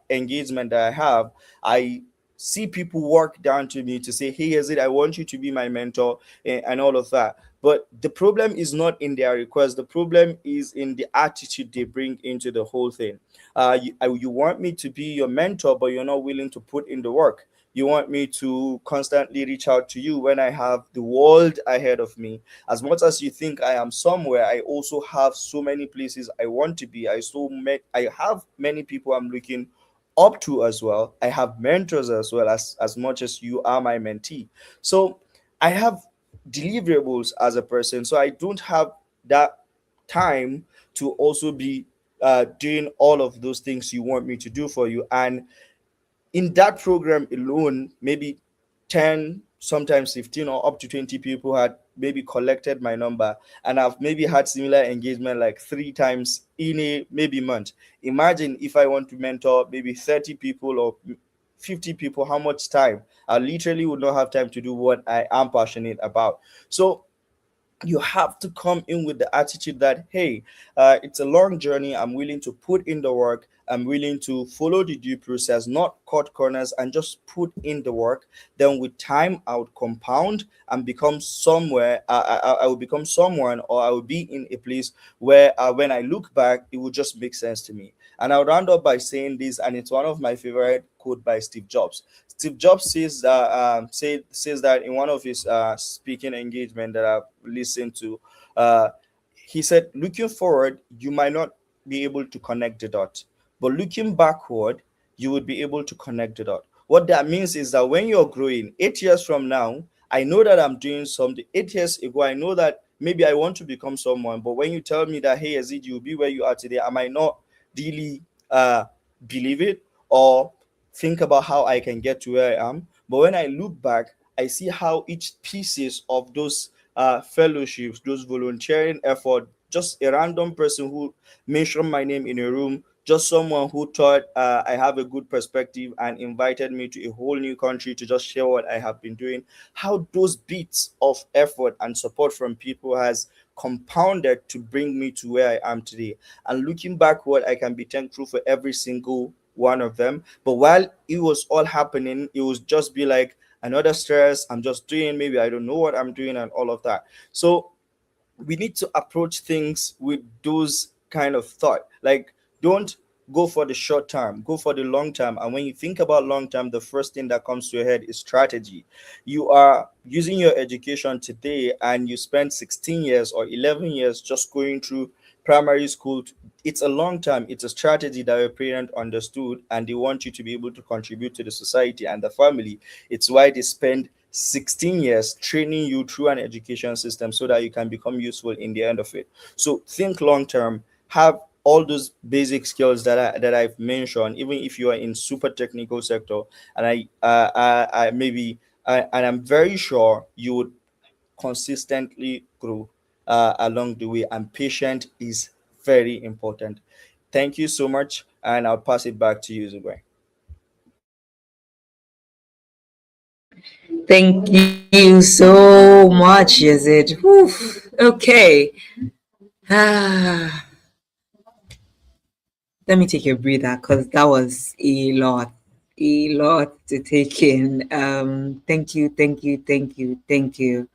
engagement that I have, I see people work down to me to say, hey, Yazid, I want you to be my mentor, and all of that. But the problem is not in their request. The problem is in the attitude they bring into the whole thing. You want me to be your mentor, but you're not willing to put in the work. You want me to constantly reach out to you when I have the world ahead of me. As much as you think I am somewhere, I also have so many places I want to be. I have many people I'm looking up to as well. I have mentors as much as you are my mentee. So I have deliverables as a person. So I don't have that time to also be doing all of those things you want me to do for you. And in that program alone, maybe 10, sometimes 15, or up to 20 people had maybe collected my number, and I've maybe had similar engagement like 3 times in a maybe month. Imagine if I want to mentor maybe 30 people or 50 people, how much time I literally would not have time to do what I am passionate about. So you have to come in with the attitude that, hey, it's a long journey, I'm willing to put in the work, I'm willing to follow the due process, not cut corners, and just put in the work. Then with time I would compound and become somewhere. I will become someone, or I will be in a place where when I look back it would just make sense to me. And I'll round up by saying this, and it's one of my favorite quote by Steve Jobs. Steve Jobs says that in one of his speaking engagement that I've listened to. Uh, he said, looking forward, you might not be able to connect the dot, but looking backward, you would be able to connect the dot. What that means is that when you're growing, 8 years from now, I know that I'm doing something. 8 years ago, I know that maybe I want to become someone, but when you tell me that, hey, Azid, you'll be where you are today, I might not really believe it or think about how I can get to where I am. But when I look back, I see how each pieces of those fellowships, those volunteering effort, just a random person who mentioned my name in a room, just someone who thought I have a good perspective and invited me to a whole new country to just share what I have been doing, how those bits of effort and support from people has compounded to bring me to where I am today. And looking backward, I can be thankful for every single one of them. But while it was all happening, it was just be like another stress. I'm just doing, maybe I don't know what I'm doing and all of that. So we need to approach things with those kind of thought. Like, don't go for the short term, go for the long term. And when you think about long term, the first thing that comes to your head is strategy. You are using your education today, and you spend 16 years or 11 years just going through primary school. It's a long time. It's a strategy that your parent understood, and they want you to be able to contribute to the society and the family. It's why they spend 16 years training you through an education system so that you can become useful in the end of it. So think long term, have all those basic skills that I've mentioned, even if you are in super technical sector. And I maybe and I'm very sure you would consistently grow along the way, and patient is very important. Thank you so much, and I'll pass it back to you, Zugwai. Thank you so much, Yazid. Whew. Okay. Ah, let me take a breather because that was a lot to take in. Thank you, thank you, thank you, thank you.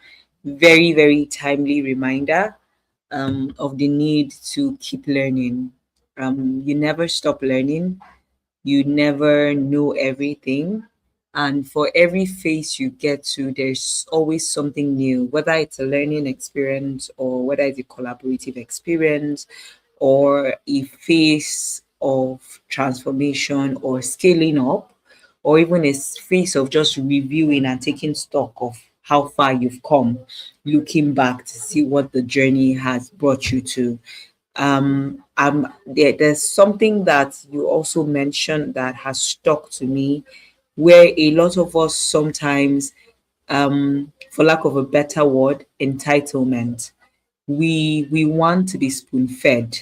Very, very timely reminder of the need to keep learning. You never stop learning. You never know everything. And for every phase you get to, there's always something new, whether it's a learning experience or whether it's a collaborative experience or a phase of transformation or scaling up, or even a phase of just reviewing and taking stock of how far you've come, looking back to see what the journey has brought you to. There's something that you also mentioned that has stuck to me, where a lot of us sometimes, for lack of a better word, entitlement. We want to be spoon fed,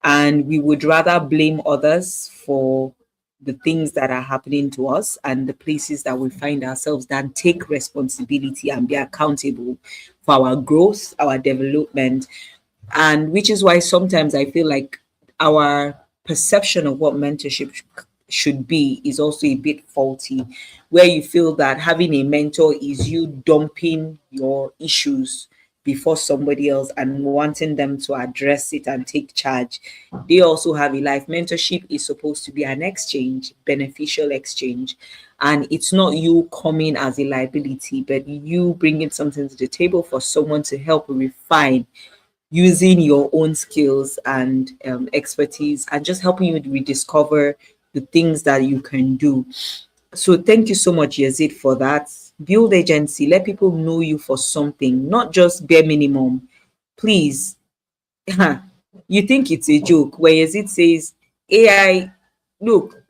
and we would rather blame others for the things that are happening to us and the places that we find ourselves than take responsibility and be accountable for our growth, our development. And which is why sometimes I feel like our perception of what mentorship should be is also a bit faulty, where you feel that having a mentor is you dumping your issues before somebody else and wanting them to address it and take charge. They also have a life. Mentorship is supposed to be an exchange, beneficial exchange. And it's not you coming as a liability, but you bringing something to the table for someone to help refine using your own skills and expertise, and just helping you rediscover the things that you can do. So thank you so much, Yazid, for that. Build agency, let people know you for something, not just bare minimum. Please, you think it's a joke when Yazid says AI, look,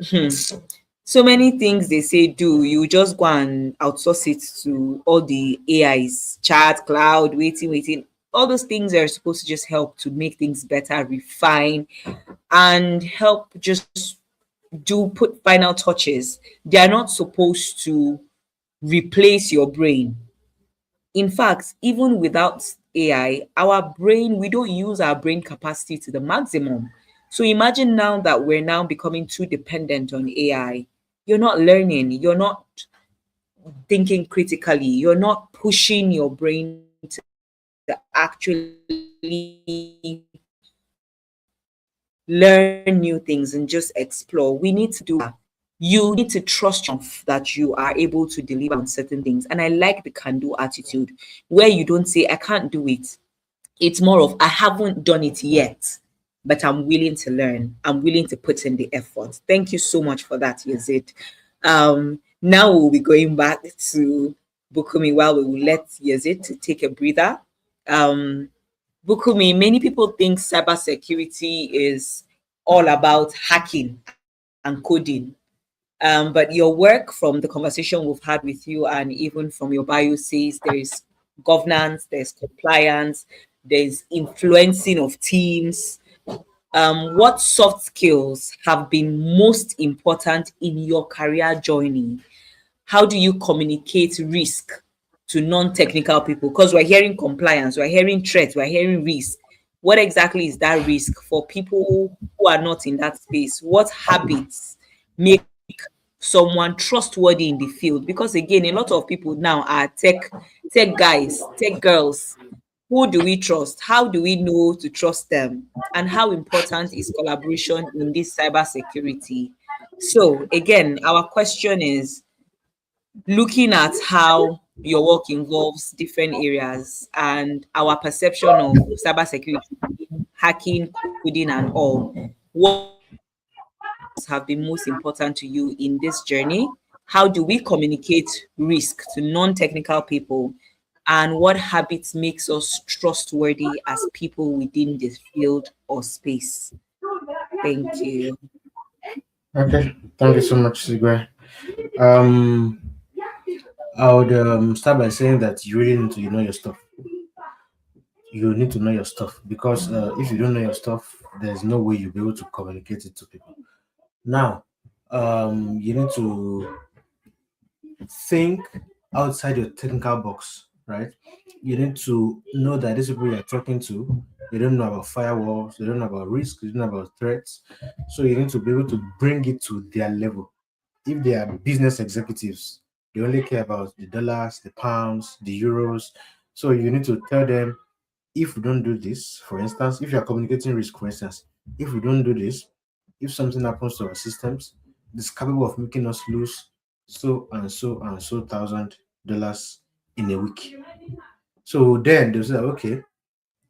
so many things they say do, you just go and outsource it to all the AIs, chat, cloud, waiting. All those things are supposed to just help to make things better, refine, and help just do put final touches. They are not supposed to replace your brain. In fact, even without AI, our brain, we don't use our brain capacity to the maximum. So imagine now that we're now becoming too dependent on AI. You're not learning, you're not thinking critically, you're not pushing your brain to actually learn new things and just explore. We need to do that. You need to trust yourself that you are able to deliver on certain things. And I like the can do attitude, where you don't say, I can't do it. It's more of, I haven't done it yet, but I'm willing to learn. I'm willing to put in the effort. Thank you so much for that, Yazid. Now we'll be going back to Bukumi while we will let Yazid to take a breather. Um, Bukumi, many people think cybersecurity is all about hacking and coding. But your work, from the conversation we've had with you and even from your bio, says there is governance, there's compliance, there's influencing of teams. What soft skills have been most important in your career journey? How do you communicate risk to non-technical people? Because we're hearing compliance, we're hearing threats, we're hearing risk. What exactly is that risk for people who are not in that space? What habits make someone trustworthy in the field? Because again, a lot of people now are tech guys, tech girls, Who do we trust? How do we know to trust them? And how important is collaboration in this cybersecurity? So, again, our question is looking at how your work involves different areas and our perception of cybersecurity, hacking, coding, and all. What have been most important to you in this journey? How do we communicate risk to non-technical people? And what habits makes us trustworthy as people within this field or space? Thank you. Okay, thank you so much, Sigwe. Um, I would start by saying that you really need to know your stuff. You need to know your stuff because if you don't know your stuff, there's no way you'll be able to communicate it to people. Now, you need to think outside your technical box, right? You need to know that these people you're talking to, they don't know about firewalls, they don't know about risk, they don't know about threats. So you need to be able to bring it to their level. If they are business executives, they only care about the dollars, the pounds, the euros. So you need to tell them, if we don't do this, for instance, if you are communicating risk, for instance, if we don't do this, if something happens to our systems, it's capable of making us lose so and so and so $1,000 in a week. So then they'll say, okay,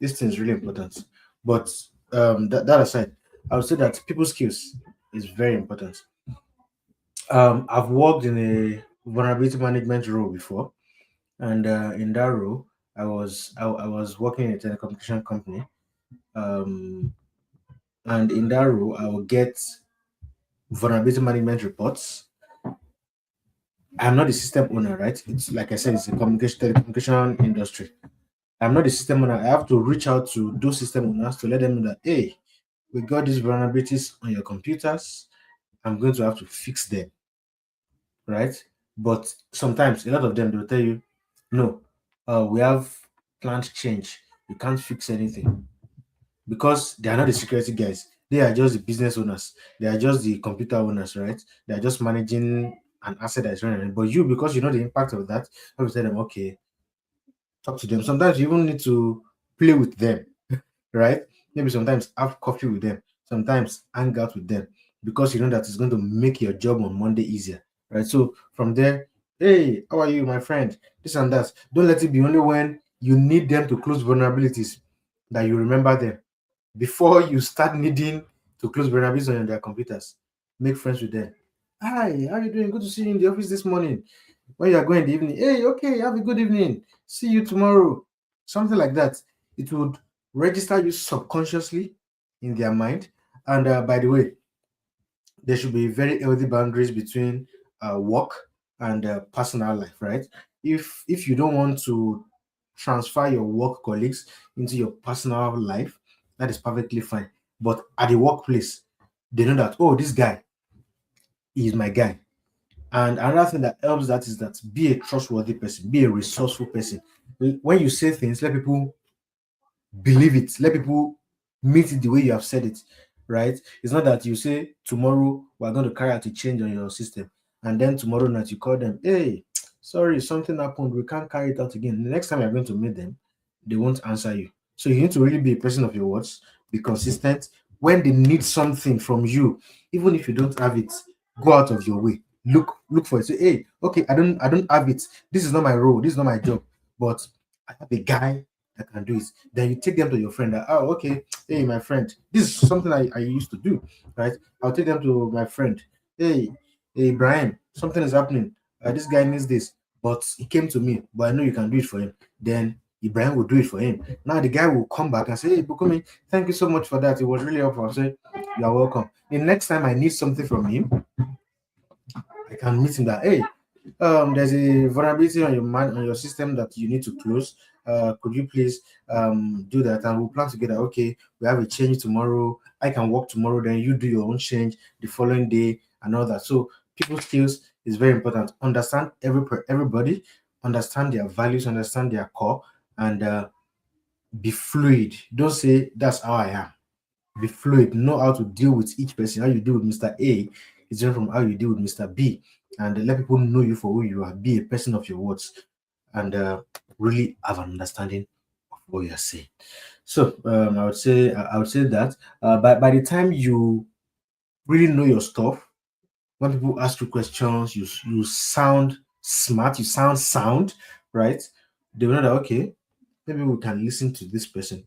this thing is really important. But that aside, I would say that people skills is very important. I've worked in a vulnerability management role before, and in that role, I was working in a telecommunication company. Um, and in that role, I will get vulnerability management reports. I'm not the system owner, right? It's like I said, it's a communication telecommunication industry. I'm not the system owner. I have to reach out to those system owners to let them know that, hey, we got these vulnerabilities on your computers. I'm going to have to fix them, right? But sometimes a lot of them they'll tell you, no, we have planned change. You can't fix anything because they are not the security guys. They are just the business owners. They are just the computer owners, right? They are just managing an asset that's running. But you, because you know the impact of that, you have to tell them, okay, talk to them. Sometimes you even need to play with them, right? Maybe sometimes have coffee with them, sometimes hang out with them because you know that it's going to make your job on Monday easier, right? So from there, hey, how are you, my friend? This and that. Don't let it be only when you need them to close vulnerabilities that you remember them. Before you start needing to close vulnerabilities on their computers, make friends with them. Hi, how are you doing? Good to see you in the office this morning. When you are going in the evening, hey, okay, have a good evening. See you tomorrow. Something like that. It would register you subconsciously in their mind. And by the way, there should be very healthy boundaries between work and personal life, right? If you don't want to transfer your work colleagues into your personal life, that is perfectly fine. But at the workplace, they know that, oh, this guy is my guy. And another thing that helps that is that be a trustworthy person, be a resourceful person. When you say things, let people believe it. Let people meet it the way you have said it, right? It's not that you say tomorrow we're going to carry out a change on your system, and then tomorrow night you call them, hey, sorry, something happened, we can't carry it out again. The next time you're going to meet them, they won't answer you. So you need to really be a person of your words, be consistent. When they need something from you, even if you don't have it, go out of your way. Look for it. Say, hey, okay, I don't have it. This is not my role, this is not my job, but I have a guy that can do it. Then you take them to your friend. That, oh, okay, hey, my friend, this is something I used to do, right? I'll take them to my friend. Hey, Brian, something is happening. This guy needs this, but he came to me, but I know you can do it for him. Then Ibrahim will do it for him. Now the guy will come back and say, hey, Bukumi, thank you so much for that. It was really helpful. I'll say, you are welcome. The next time I need something from him, I can meet him that, hey, there's a vulnerability on your mind on your system that you need to close. Could you please do that? And we'll plan together. Okay, we have a change tomorrow. I can work tomorrow. Then you do your own change the following day and all that. So people skills is very important. Understand everybody, understand their values, understand their core, and be fluid. Don't say that's how I am. Be fluid. Know how to deal with each person. How you deal with Mr. A is different from how you deal with Mr. B. And let people know you for who you are. Be a person of your words and really have an understanding of what you're saying. So I would say that by the time you really know your stuff, when people ask you questions, you sound smart, you sound, right? They will know that okay, maybe we can listen to this person.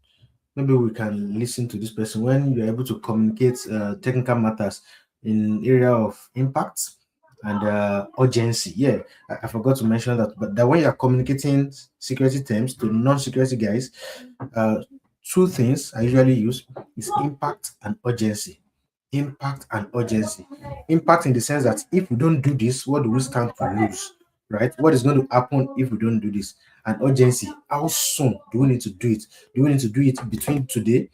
Maybe we can listen to this person when you're able to communicate technical matters in area of impact and urgency. Yeah, I forgot to mention that, but that when you're communicating security terms to non-security guys, uh, two things I usually use is impact and urgency. Impact and urgency. Impact in the sense that if we don't do this, what do we stand to lose? Right? What is going to happen if we don't do this? And urgency. How soon do we need to do it? Do we need to do it between today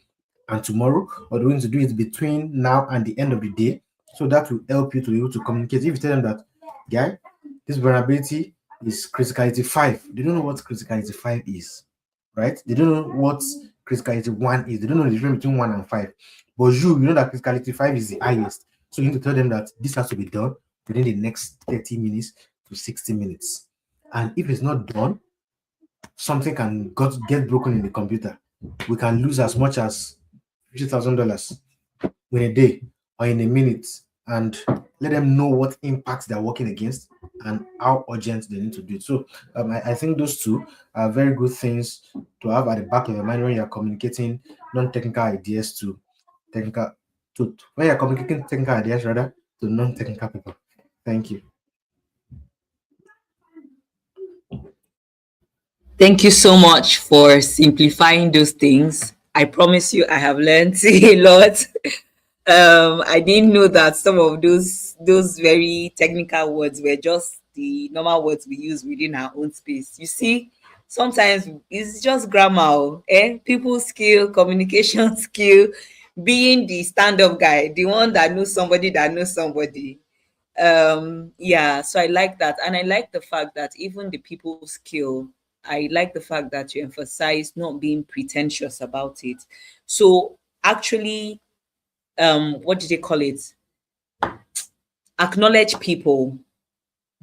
and tomorrow, or do we need to do it between now and the end of the day? So that will help you to be able to communicate. If you tell them that, guy, this vulnerability is criticality 5, they don't know what criticality 5 is, right? They don't know what criticality 1 is. They don't know the difference between 1 and 5. But you know that criticality 5 is the highest. So you need to tell them that this has to be done within the next 30 minutes to 60 minutes. And if it's not done, something can get broken in the computer. We can lose as much as $50,000 in a day or in a minute, and let them know what impacts they're working against and how urgent they need to do it. So I think those two are very good things to have at the back of your mind when you're communicating non-technical ideas to technical when you're communicating technical ideas rather to non-technical people. Thank you. Thank you so much for simplifying those things. I promise you, I have learned a lot. I didn't know that some of those very technical words were just the normal words we use within our own space. You see, sometimes it's just grammar, people skill, communication skill, being the stand-up guy, the one that knows somebody that knows somebody. Yeah, so I like that, and I like the fact that even the people skill, I like the fact that you emphasize not being pretentious about it. So actually, what did they call it, acknowledge people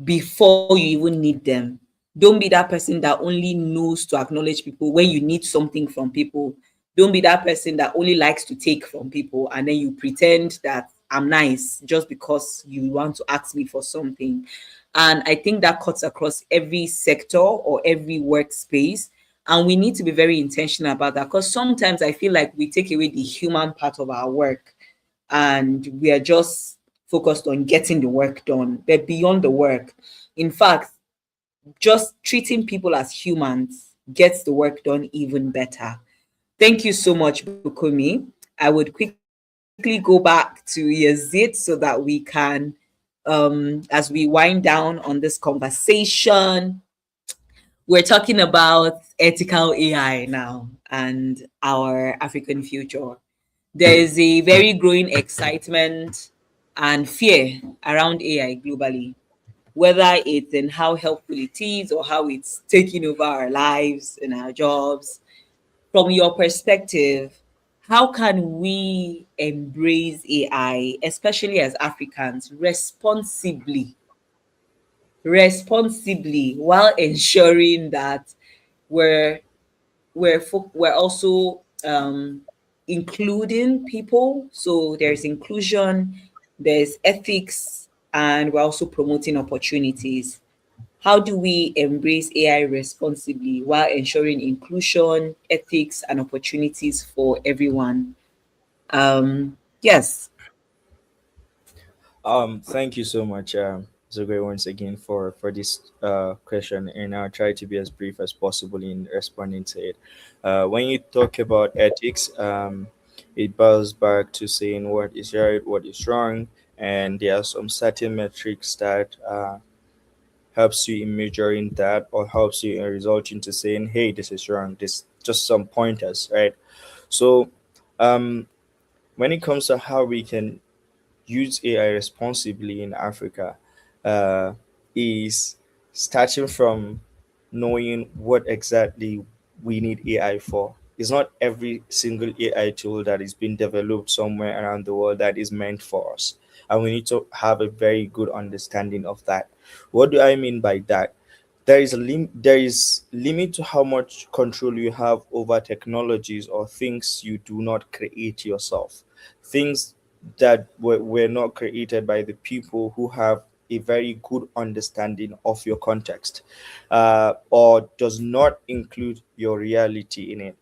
before you even need them. Don't be that person that only knows to acknowledge people when you need something from people. Don't be that person that only likes to take from people and then you pretend that I'm nice just because you want to ask me for something. And I think that cuts across every sector or every workspace. And we need to be very intentional about that, because sometimes I feel like we take away the human part of our work and we are just focused on getting the work done. But beyond the work, in fact, just treating people as humans gets the work done even better. Thank you so much, Bukumi. I would quickly go back to Yazid so that we can, as we wind down on this conversation, we're talking about ethical AI now and our African future. There is a very growing excitement and fear around AI globally, whether it's in how helpful it is or how it's taking over our lives and our jobs. From your perspective, how can we embrace AI, especially as Africans, responsibly, while ensuring that we're we're also including people. So there's inclusion, there's ethics, and we're also promoting opportunities. How do we embrace AI responsibly while ensuring inclusion, ethics, and opportunities for everyone? Yes. Thank you so much, Zoe, once again for this question, and I'll try to be as brief as possible in responding to it. When you talk about ethics, it boils back to saying what is right, what is wrong, and there are some certain metrics that helps you in measuring that, or helps you in resulting to saying, hey, this is wrong. This just some pointers, right? So, um, when it comes to how we can use AI responsibly in Africa, uh, is starting from knowing what exactly we need AI for. It's not every single AI tool that is being developed somewhere around the world that is meant for us. And we need to have a very good understanding of that. What do I mean by that? there is limit to how much control you have over technologies or things you do not create yourself, things that were not created by the people who have a very good understanding of your context, or does not include your reality in it.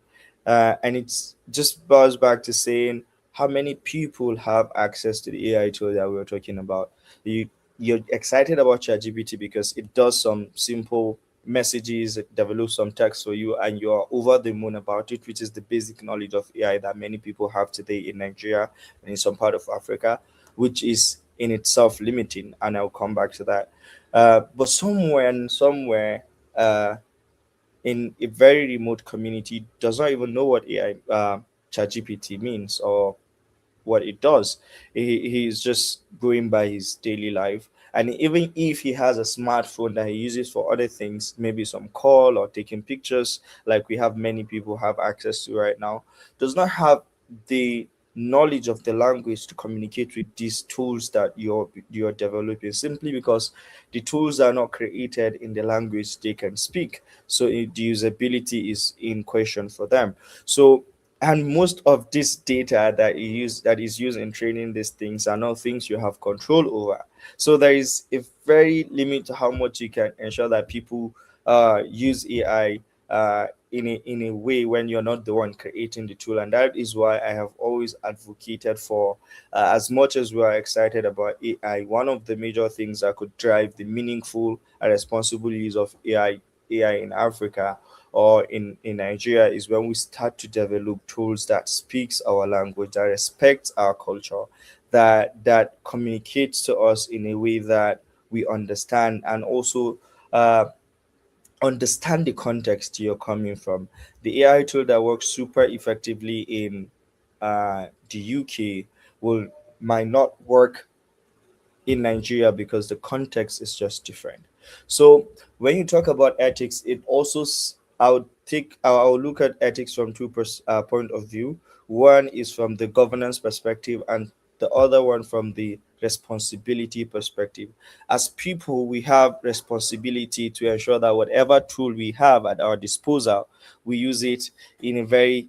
And it's just boils back to saying, how many people have access to the AI tool that we were talking about? You you're excited about ChatGPT because it does some simple messages, it develops some text for you, and you're over the moon about it, which is the basic knowledge of AI that many people have today in Nigeria and in some part of Africa, which is in itself limiting. And I'll come back to that. But somewhere uh, in a very remote community does not even know what AI ChatGPT means or what it does. He's just going by his daily life. And even if he has a smartphone that he uses for other things, maybe some call or taking pictures, like we have many people have access to right now, does not have the knowledge of the language to communicate with these tools that you're developing, simply because the tools are not created in the language they can speak. So the usability is in question for them. So, and most of this data that is used in training these things are not things you have control over. So there is a very limit to how much you can ensure that people use AI in a way when you're not the one creating the tool. And that is why I have always advocated for, as much as we are excited about AI, one of the major things that could drive the meaningful and responsible use of AI in Africa or in Nigeria is when we start to develop tools that speaks our language, that respects our culture, that communicates to us in a way that we understand, and also uh, understand the context you're coming from. The AI tool that works super effectively in the UK will might not work in Nigeria because the context is just different. So when you talk about ethics, it also I'll look at ethics from point of view. One is from the governance perspective, and the other one from the responsibility perspective. As people, we have responsibility to ensure that whatever tool we have at our disposal, we use it in a very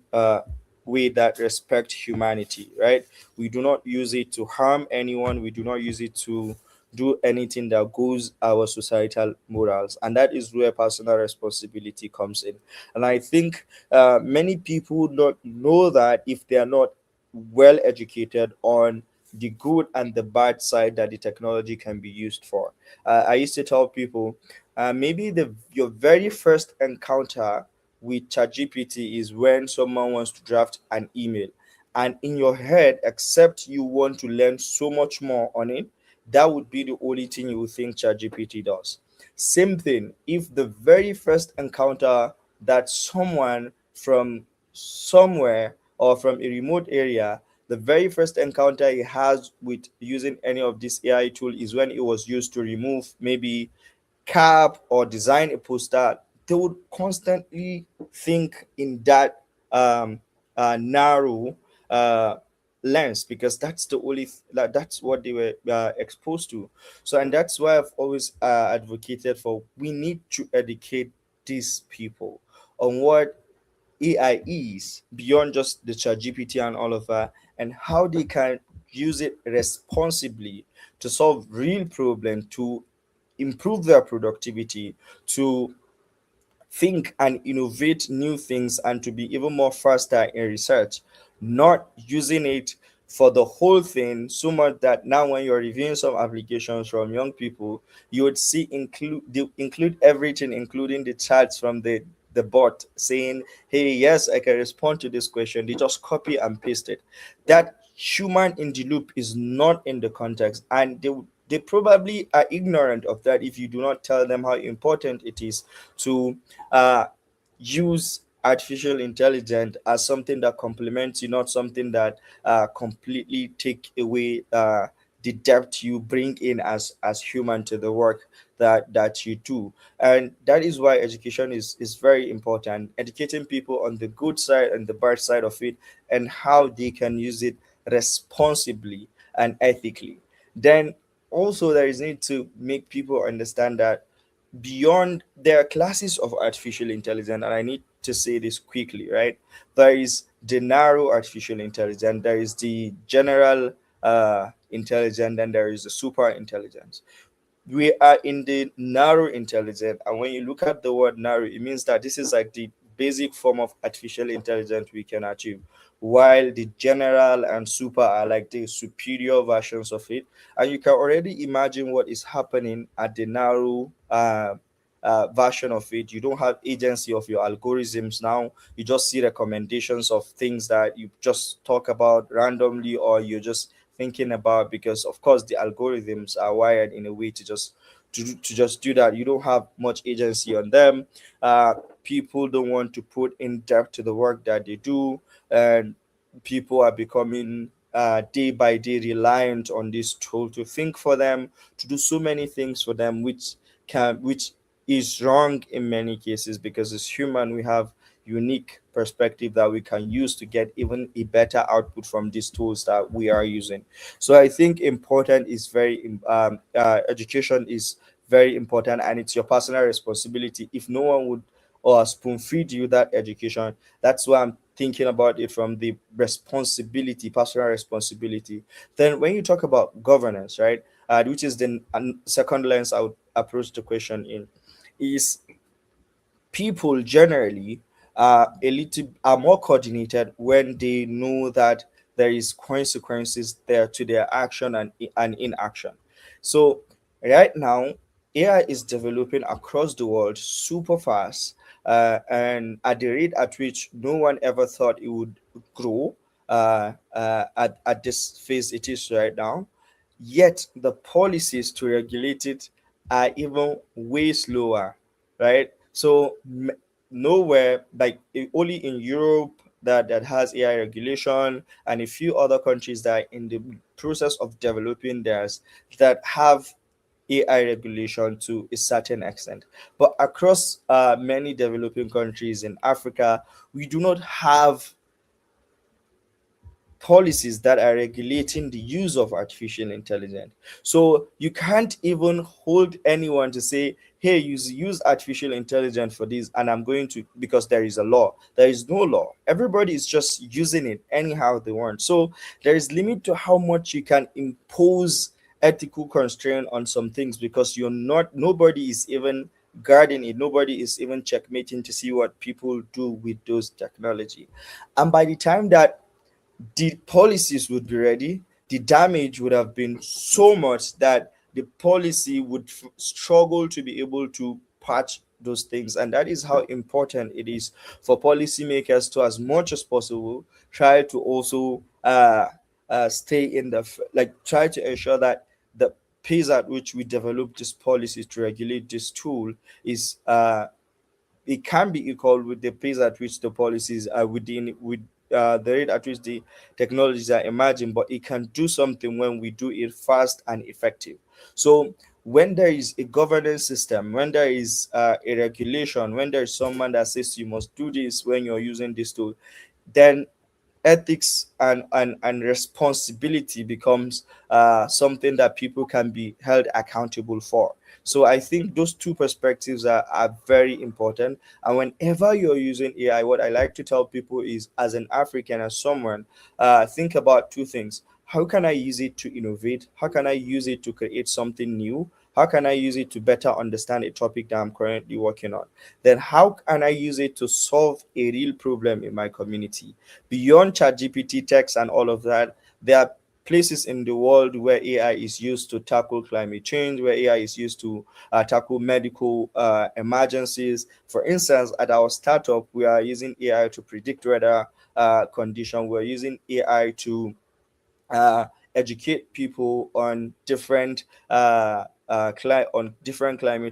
way that respect humanity, right? We do not use it to harm anyone. We do not use it to do anything that goes our societal morals, and that is where personal responsibility comes in. And I think many people would not know that if they are not well educated on the good and the bad side that the technology can be used for. I used to tell people, maybe the your very first encounter with ChatGPT is when someone wants to draft an email, and in your head, except you want to learn so much more on it, that would be the only thing you would think ChatGPT does. Same thing if the very first encounter that someone from somewhere or from a remote area, the very first encounter he has with using any of this AI tool is when it was used to remove maybe cap or design a poster, they would constantly think in that narrow uh, lens, because that's the only that's what they were exposed to. So, and that's why I've always advocated for, we need to educate these people on what AI is beyond just the chat GPT and all of that, and how they can use it responsibly to solve real problems, to improve their productivity, to think and innovate new things, and to be even more faster in research, not using it for the whole thing so much that now when you're reviewing some applications from young people, you would see they include everything, including the charts from the bot saying, hey, yes, I can respond to this question. They just copy and paste it. That human in the loop is not in the context, and they probably are ignorant of that if you do not tell them how important it is to uh, use artificial intelligence as something that complements you, not something that completely take away the depth you bring in as human to the work that you do. And that is why education is very important, educating people on the good side and the bad side of it, and how they can use it responsibly and ethically. Then also there is need to make people understand that beyond, there are classes of artificial intelligence, and I need to say this quickly, right? There is the narrow artificial intelligence, there is the general intelligence, and there is the super intelligence. We are in the narrow intelligence, and when you look at the word narrow, it means that this is like the basic form of artificial intelligence we can achieve, while the general and super are like the superior versions of it. And you can already imagine what is happening at the narrow version of it. You don't have agency of your algorithms now. You just see recommendations of things that you just talk about randomly, or you're just thinking about, because of course the algorithms are wired in a way to just do that. You don't have much agency on them. People don't want to put in depth to the work that they do, and people are becoming day by day reliant on this tool to think for them, to do so many things for them, which is wrong in many cases, because as human we have unique perspective that we can use to get even a better output from these tools that we are using. So I think important is education is very important, and it's your personal responsibility. If no one would or spoon feed you that education, that's why I'm thinking about it from the responsibility, personal responsibility. Then when you talk about governance, right, which is the second lens I would approach the question in, is people generally are more coordinated when they know that there is consequences there to their action and inaction. So right now, AI is developing across the world super fast, and at the rate at which no one ever thought it would grow at this phase it is right now. Yet the policies to regulate it are even way slower, right? So nowhere, like only in Europe that has AI regulation, and a few other countries that are in the process of developing theirs that have AI regulation to a certain extent. But across many developing countries in Africa, we do not have policies that are regulating the use of artificial intelligence. So you can't even hold anyone to say, hey, use artificial intelligence for this, and I'm going to, because there is a law. There is no law. Everybody is just using it anyhow they want. So there is limit to how much you can impose ethical constraint on some things, because nobody is even guarding it. Nobody is even checkmating to see what people do with those technology. And by the time that the policies would be ready, the damage would have been so much that the policy would struggle to be able to patch those things. And that is how important it is for policymakers to, as much as possible, try to also stay in like try to ensure that the pace at which we develop this policy to regulate this tool is it can be equal with the pace at which the policies are within with the rate at which the technologies are emerging, but it can do something when we do it fast and effective. So when there is a governance system, when there is a regulation, when there is someone that says you must do this when you're using this tool, then ethics and responsibility becomes something that people can be held accountable for. So I think those two perspectives are very important. And whenever you're using AI, what I like to tell people is, as an African, as someone, think about two things. How can I use it to innovate? How can I use it to create something new? How can I use it to better understand a topic that I'm currently working on? Then how can I use it to solve a real problem in my community? Beyond ChatGPT, text, and all of that, there are places in the world where AI is used to tackle climate change, where AI is used to tackle medical emergencies. For instance, at our startup, we are using AI to predict weather condition. We're using AI to uh, educate people on different climate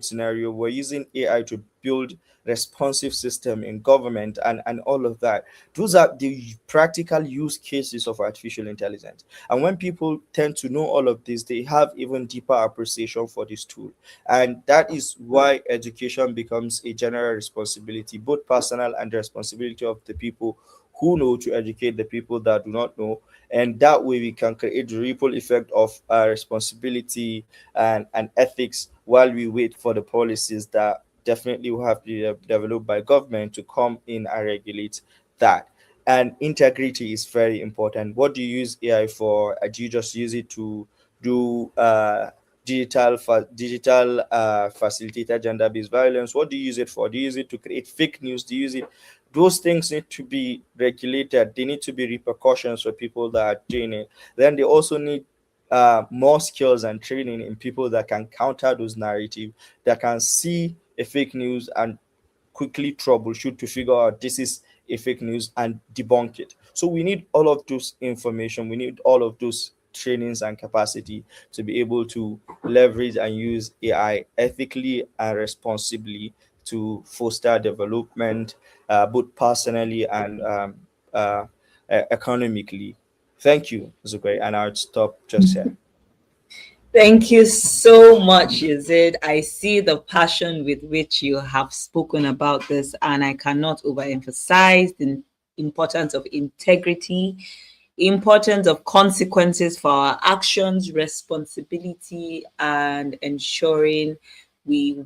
scenario. We're using AI to build responsive system in government and all of that. Those are the practical use cases of artificial intelligence. And when people tend to know all of this, they have even deeper appreciation for this tool. And that is why education becomes a general responsibility, both personal and the responsibility of the people who know to educate the people that do not know, and that way we can create the ripple effect of responsibility and ethics while we wait for the policies that definitely will have to be developed by government to come in and regulate that. And integrity is very important. What do you use AI for? Do you just use it to do digital facilitated gender-based violence? What do you use it for? Do you use it to create fake news? Do you use it? Those things need to be regulated. They need to be repercussions for people that are doing it. Then they also need more skills and training in people that can counter those narratives, that can see a fake news and quickly troubleshoot to figure out this is a fake news and debunk it. So we need all of those information. We need all of those trainings and capacity to be able to leverage and use AI ethically and responsibly to foster development, both personally and uh, economically. Thank you, Zugwai, and I'll stop just here. Thank you so much, Yazid. I see the passion with which you have spoken about this, and I cannot overemphasize the importance of integrity, importance of consequences for our actions, responsibility, and ensuring we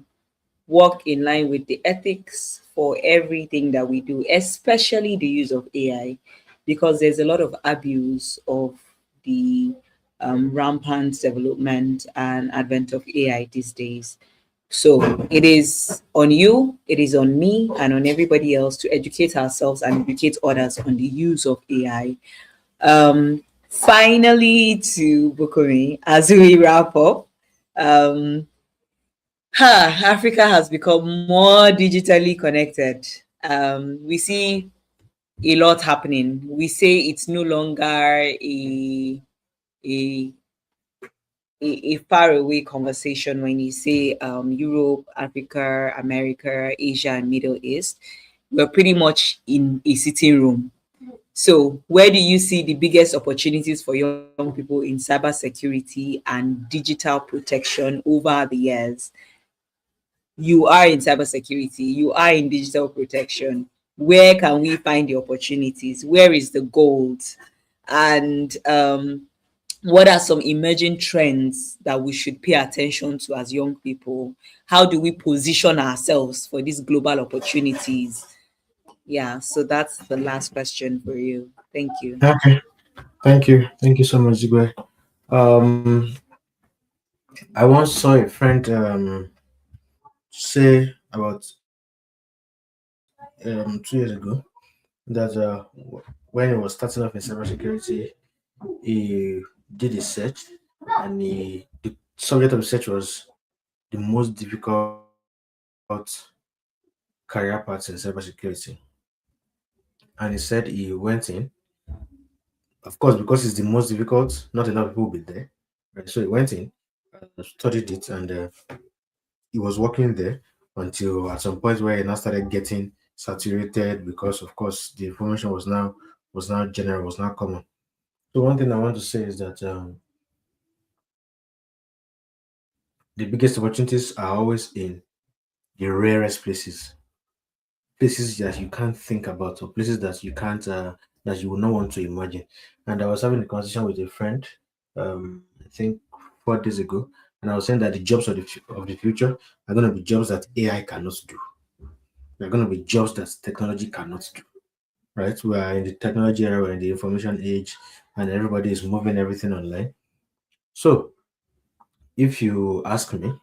work in line with the ethics for everything that we do, especially the use of AI, because there's a lot of abuse of the rampant development and advent of AI these days. So it is on you, it is on me, and on everybody else to educate ourselves and educate others on the use of AI. Finally, to Bukumi, as we wrap up, um, Africa has become more digitally connected. We see a lot happening. We say it's no longer a a faraway conversation when you say Europe, Africa, America, Asia, and Middle East. We're pretty much in a sitting room. So, where do you see the biggest opportunities for young people in cybersecurity and digital protection over the years? You are in cybersecurity, you are in digital protection. Where can we find the opportunities? Where is the gold? And what are some emerging trends that we should pay attention to as young people? How do we position ourselves for these global opportunities? Yeah, so that's the last question for you. Thank you. Okay, thank you so much, Zigwe. Um, I once saw a friend say about 2 years ago that when he was starting off in cybersecurity, he did a search, and the subject of the search was the most difficult career paths in cybersecurity. And he said he went in, of course, because it's the most difficult, not a lot of people will be there. Right? So he went in, studied it, and he was working there until at some point where he now started getting saturated because, of course, the information was now general, was now common. So one thing I want to say is that the biggest opportunities are always in the rarest places that you can't think about, or places that you can't that you would not want to imagine. And I was having a conversation with a friend, I think 4 days ago, and I was saying that the jobs of the future are going to be jobs that AI cannot do. They're going to be jobs that technology cannot do. Right? We are in the technology era, we're in the information age, and everybody is moving everything online. So, if you ask me,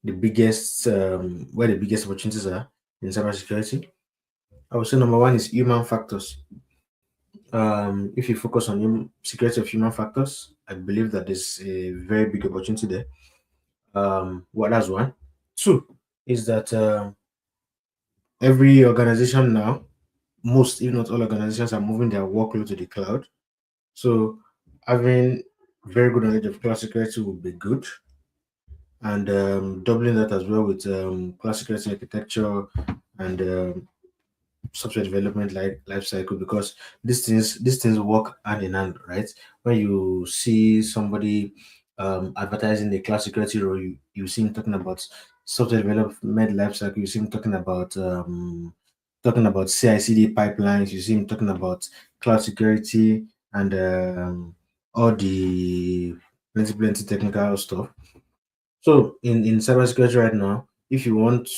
the biggest where the biggest opportunities are in cybersecurity, I would say number one is human factors. If you focus on security of human factors, I believe that there's a very big opportunity there. Well, that's one. Two is that every organization now, most if not all organizations, are moving their workload to the cloud. So having very good knowledge of cloud security would be good, and doubling that as well with cloud security architecture and software development life cycle, because these things work hand in hand, right? When you see somebody advertising the cloud security role, you see him talking about software development life cycle, you see him talking about talking about CI/CD pipelines. You see him talking about cloud security and all the plenty technical stuff. So in cybersecurity right now, if you want,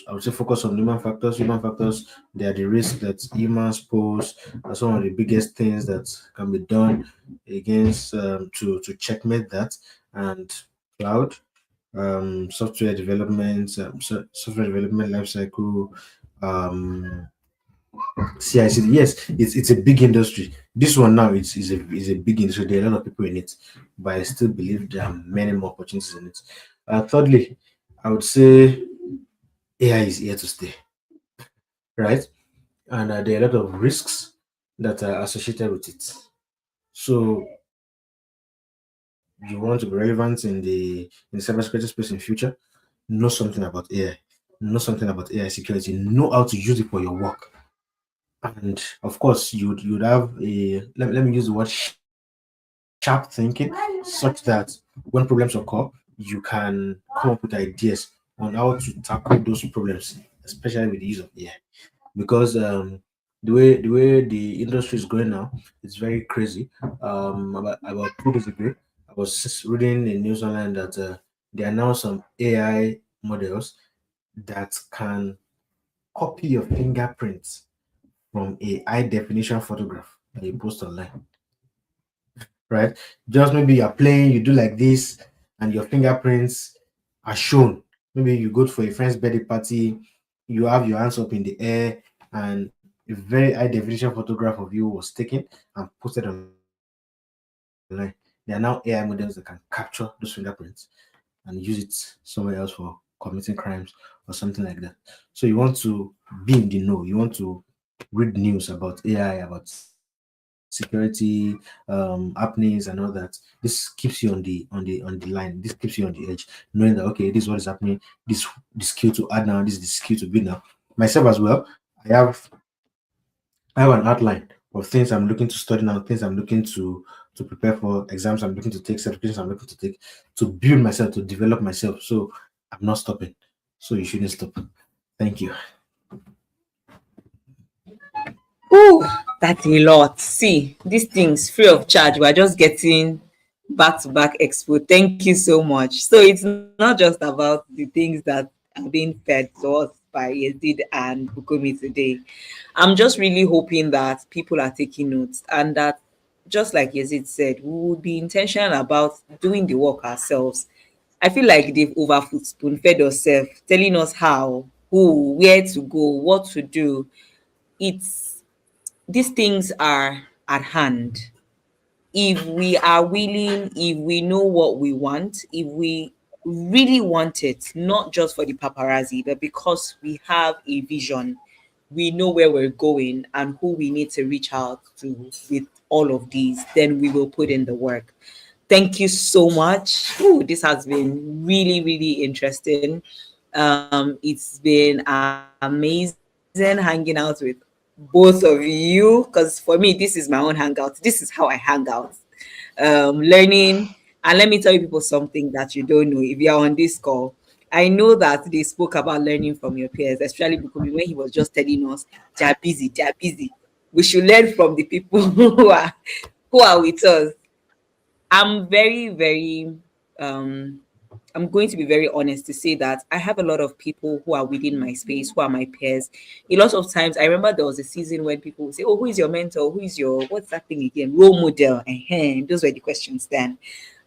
I would say focus on human factors. Human factors, they are the risk that humans pose, are some of the biggest things that can be done against to checkmate that. And cloud, software development, software development lifecycle, um, CICD. Yes, it's a big industry. This one now is a big industry. There are a lot of people in it, but I still believe there are many more opportunities in it. Thirdly, I would say AI is here to stay, right? And there are a lot of risks that are associated with it. So you want to be relevant in the cybersecurity space in future, know something about AI, know something about AI security, know how to use it for your work. And of course, you'd have a let me use the word sharp thinking, such that when problems occur, you can come up with ideas on how to tackle those problems, especially with the use of AI. Because the way the industry is going now, it's very crazy. About 2 days ago, I was just reading a news online that there are now some AI models that can copy your fingerprints from a high definition photograph that you post online, right? Just maybe you're playing, you do like this, and your fingerprints are shown. Maybe you go for a friend's birthday party, you have your hands up in the air, and a very high definition photograph of you was taken and posted online. There are now AI models that can capture those fingerprints and use it somewhere else for committing crimes or something like that. So you want to be in the know, you want to read news about AI, about security happenings and all that. This keeps you on the line. This keeps you on the edge, knowing that okay, this is what is happening. This skill to add now. This is the skill to build now. Myself as well. I have I have an outline of things I'm looking to study now, things I'm looking to prepare for, exams I'm looking to take, certifications I'm looking to take, to build myself, to develop myself. So I'm not stopping. So you shouldn't stop. Thank you. Ooh, that's a lot. See, these things free of charge. We're just getting back to back expo. Thank you so much. So it's not just about the things that are being fed to us by Yazid and Bukumi today. I'm just really hoping that people are taking notes and that, just like Yazid said, we will be intentional about doing the work ourselves. I feel like they've overfoot spoon fed us, telling us how, who, where to go, what to do. It's These things are at hand. If we are willing, if we know what we want, if we really want it, not just for the paparazzi, but because we have a vision, we know where we're going and who we need to reach out to with all of these, then we will put in the work. Thank you so much. Ooh, this has been really, really interesting. It's been amazing hanging out with both of you, because for me, this is my own hangout. This is how I hang out. Learning. And let me tell you people something that you don't know if you're on this call. I know that they spoke about learning from your peers, especially because when he was just telling us they're busy, they're busy. We should learn from the people who are with us. I'm very, very um I'm going to be very honest to say that I have a lot of people who are within my space, who are my peers. A lot of times, I remember there was a season when people would say, "Oh, who is your mentor? Who is your what's that thing again? Role model?" And those were the questions then.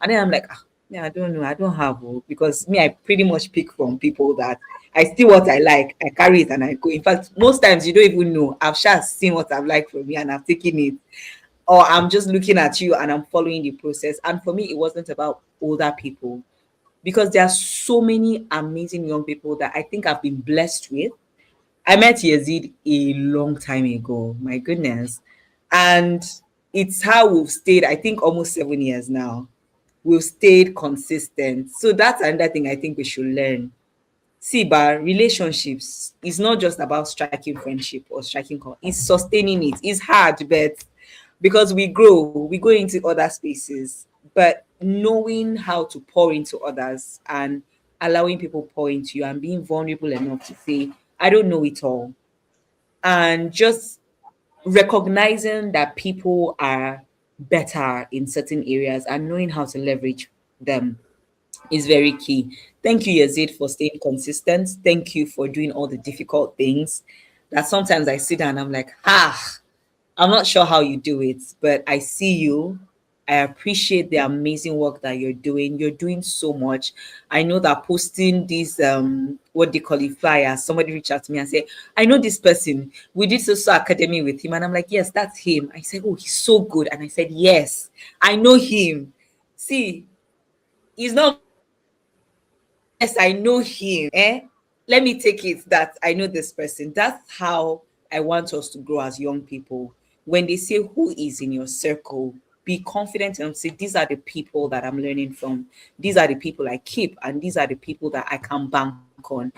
And then I'm like, ah, yeah, I don't know, I don't have one because me, I pretty much pick from people that I see what I like, I carry it and I go. In fact, most times you don't even know. I've just seen what I've liked from you and I've taken it, or I'm just looking at you and I'm following the process. And for me, it wasn't about older people because there are so many amazing young people that I think I've been blessed with. I met Yazid a long time ago, my goodness. And it's how we've stayed, I think, almost 7 years now. We've stayed consistent. So that's another thing I think we should learn. See, but relationships is not just about striking friendship or it's sustaining it. It's hard, but because we go into other spaces, but knowing how to pour into others and allowing people pour into you and being vulnerable enough to say, I don't know it all. and just recognizing that people are better in certain areas and knowing how to leverage them is very key. Thank you, Yazid, for staying consistent. Thank you for doing all the difficult things that sometimes I sit down and I'm like, I'm not sure how you do it, but I see you. I appreciate the amazing work that you're doing. You're doing so much. I know that posting these what they call it flyers, somebody reached out to me and said, I know this person. We did so academy with him. And I'm like, yes, that's him. I said, oh, he's so good. And I said, yes, I know him. See, he's not yes, I know him. Let me take it that I know this person. That's how I want us to grow as young people. When they say who is in your circle, be confident and say, these are the people that I'm learning from. These are the people I keep, and these are the people that I can bank on.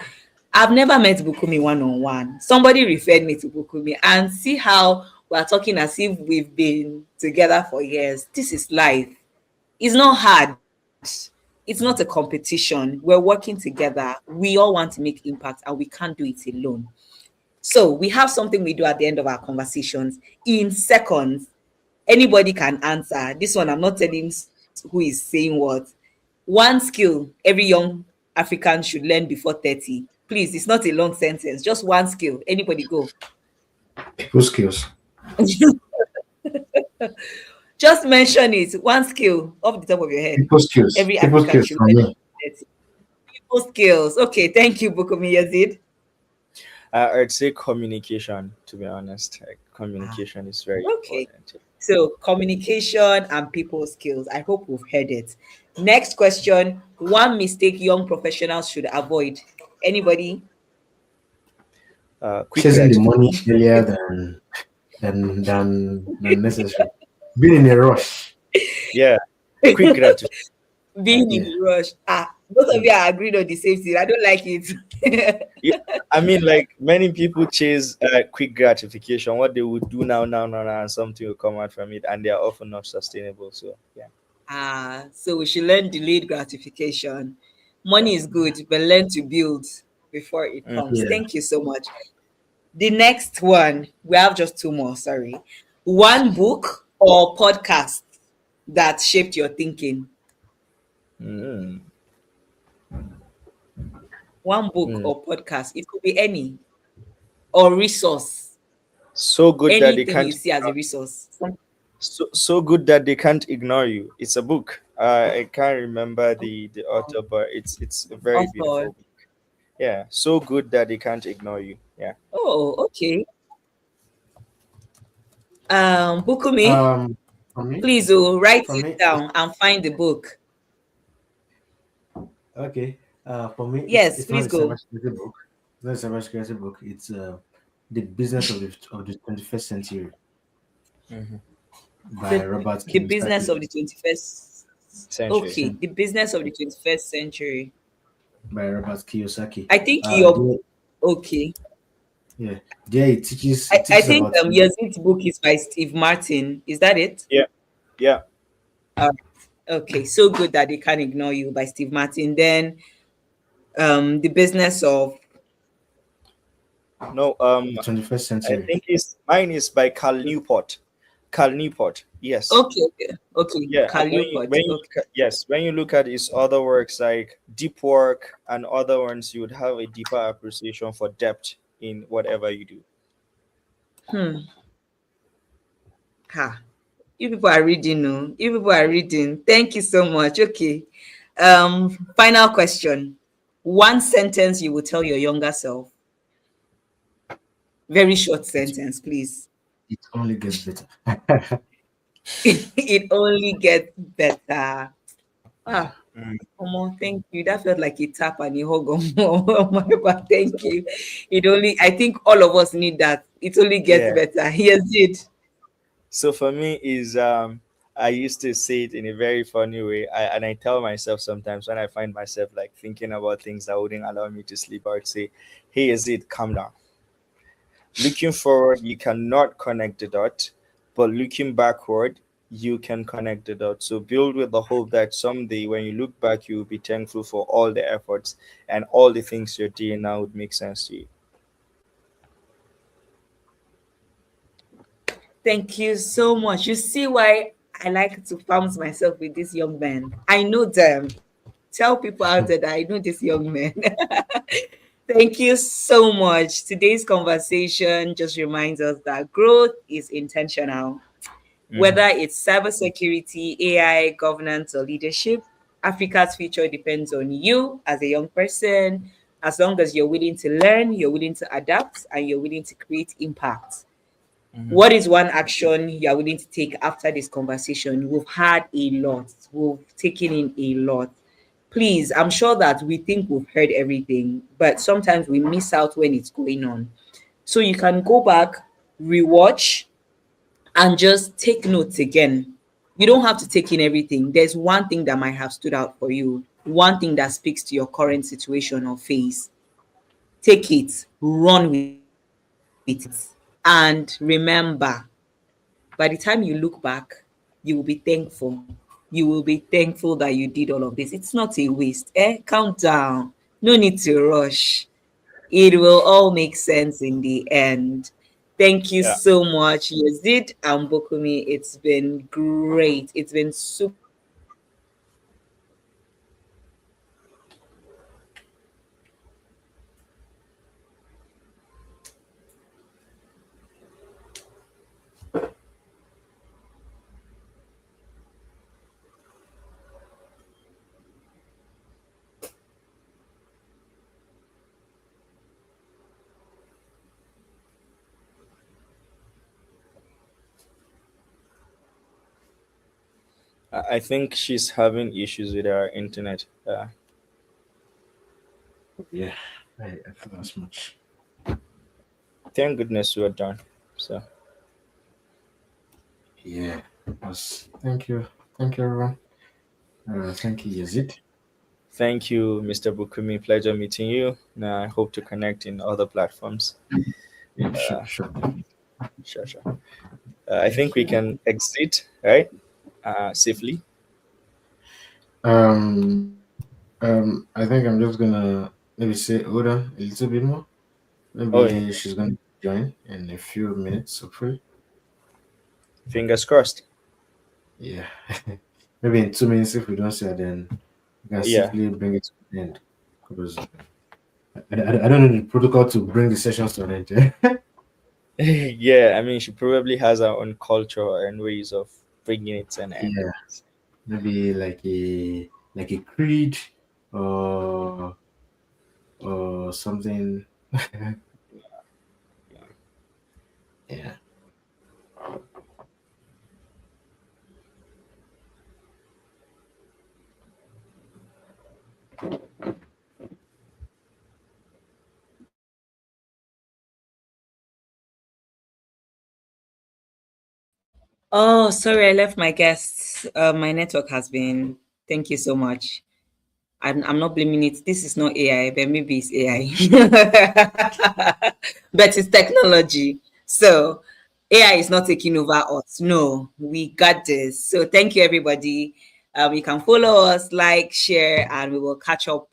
I've never met Bukumi one on one. Somebody referred me to Bukumi, and see how we're talking as if we've been together for years. This is life. It's not hard. It's not a competition. We're working together. We all want to make impact, and we can't do it alone. So we have something we do at the end of our conversations in seconds. Anybody can answer. This one, I'm not telling who is saying what. One skill every young African should learn before 30. Please, it's not a long sentence. Just one skill. Anybody go. People skills. Just mention it. One skill off the top of your head. People skills. Every People African skills should from learn me. before 30. People skills. Okay, thank you, Bukumi Yazid. I'd say communication. To be honest, like, communication is very Okay. important. So communication and people skills. I hope we've heard it. Next question. One mistake young professionals should avoid. Anybody? Quick Chasing the gratification. money earlier than necessary. Being in a rush. Yeah, quick gratification. Being in Yeah. a rush. Both of you are agreed on the same thing. I don't like it. Yeah, I mean, like many people chase quick gratification. What they would do now, and something will come out from it, and they are often not sustainable. So yeah. So we should learn delayed gratification. Money is good, but learn to build before it Mm. comes. Yeah. Thank you so much. The next one, we have just two more, sorry. One book or podcast that shaped your thinking. Mm. One book Mm. or podcast. It could be any or resource. So good that they Anything you can't. see as a resource. So good that they can't ignore you. It's a book. I can't remember the author, but it's a very Author. beautiful book. Yeah, so good that they can't ignore you. Yeah. Oh, okay. Bukumi, Um, for me, please write for it me, it's, down and find the book. okay. For me, Yes, it's not please a go. cybersecurity book. It's not a cybersecurity book. It's the business of the 21st century Mhm. by The Robert the business Kiyosaki. of the 21st. Century. Okay, the business of the 21st century. By Robert Kiyosaki. I think you're There, okay. yeah, there it teaches I, it I teaches think about Yazid's book is by Steve Martin. Is that it? Yeah. Yeah. Okay, so good that they can't ignore you by Steve Martin. Then the business of No. the 21st I century. think it's mine is by Cal Newport. Cal Newport. Yes. okay, Yeah. And Cal Newport. Okay. yes, when you look at his other works like Deep Work and other ones, you would have a deeper appreciation for depth in whatever you do. Hmm. Ha. You people are reading, no? You people are reading. Thank you so much. Okay. Final question. One sentence you will tell your younger self. Very short It, sentence, please. it only gets better. It only gets better. Ah, Mm. Omo, thank you. That felt like a tap and a hug on on my back. Thank you. I think all of us need that. It only gets Yeah. better. Here's it. So for me is I used to say it in a very funny way. And I tell myself sometimes when I find myself like thinking about things that wouldn't allow me to sleep, I would say, hey, is it calm down. Looking forward, you cannot connect the dot, but looking backward, you can connect the dot. So build with the hope that someday when you look back, you will be thankful for all the efforts, and all the things you're doing now would make sense to you. Thank you so much. You see why I like to farm myself with these young men. I know them. Tell people out there that I know these young men. Thank you so much. Today's conversation just reminds us that growth is intentional. Mhm. Whether it's cybersecurity, AI, governance, or leadership, Africa's future depends on you as a young person. As long as you're willing to learn, you're willing to adapt, and you're willing to create impact. Mhm. What is one action you are willing to take after this conversation? We've had a lot, we've taken in a lot. Please, I'm sure that we think we've heard everything, but sometimes we miss out when it's going on. So you can go back, rewatch, and just take notes again. You don't have to take in everything. There's one thing that might have stood out for you, one thing that speaks to your current situation or phase. Take it, run with it, and remember, by the time you look back, you will be thankful. You will be thankful that you did all of this. It's not a waste. Calm down. No need to rush. It will all make sense in the end. Thank you Yeah. so much, Yazid and Bokumi. It's been great. It's been super interesting. And I hope you guys have enjoyed this conversation. I think she's having issues with her internet. Yeah, I feel as much. Thank goodness we're done. So Yeah, thank you. Thank you, everyone. Thank you, Yazid. thank you, Mr. Bukumi. Pleasure meeting you. Now I hope to connect in other platforms. Yeah, sure, sure. Sure, sure. I think Thank we you. can exit, right? Safely. I think I'm just gonna maybe say hold on a little bit more. Oh, yeah. Maybe she's gonna join in a few minutes, hopefully. Fingers crossed. Yeah. Maybe in 2 minutes if we don't see her, then we can Yeah. safely bring it to an end. Because I don't know the protocol to bring the sessions to an end. Yeah. Yeah, I mean, she probably has her own culture and ways of bringing it to an end. Yeah. Maybe like a creed or or something. Yeah. Oh, sorry, I left my guests. My network has been. Thank you so much. I'm not blaming it. This is not AI, but maybe it's AI. But it's technology. So AI is not taking over us. No, we got this. So thank you, everybody. You can follow us, like, share, and we will catch up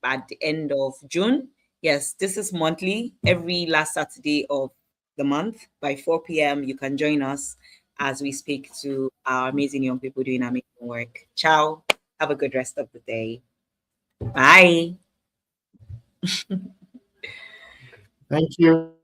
at the end of June. Yes, this is monthly, every last Saturday of the month by 4 p.m. You can join us as we speak to our amazing young people doing amazing work. Ciao. Have a good rest of the day. Bye. Thank you.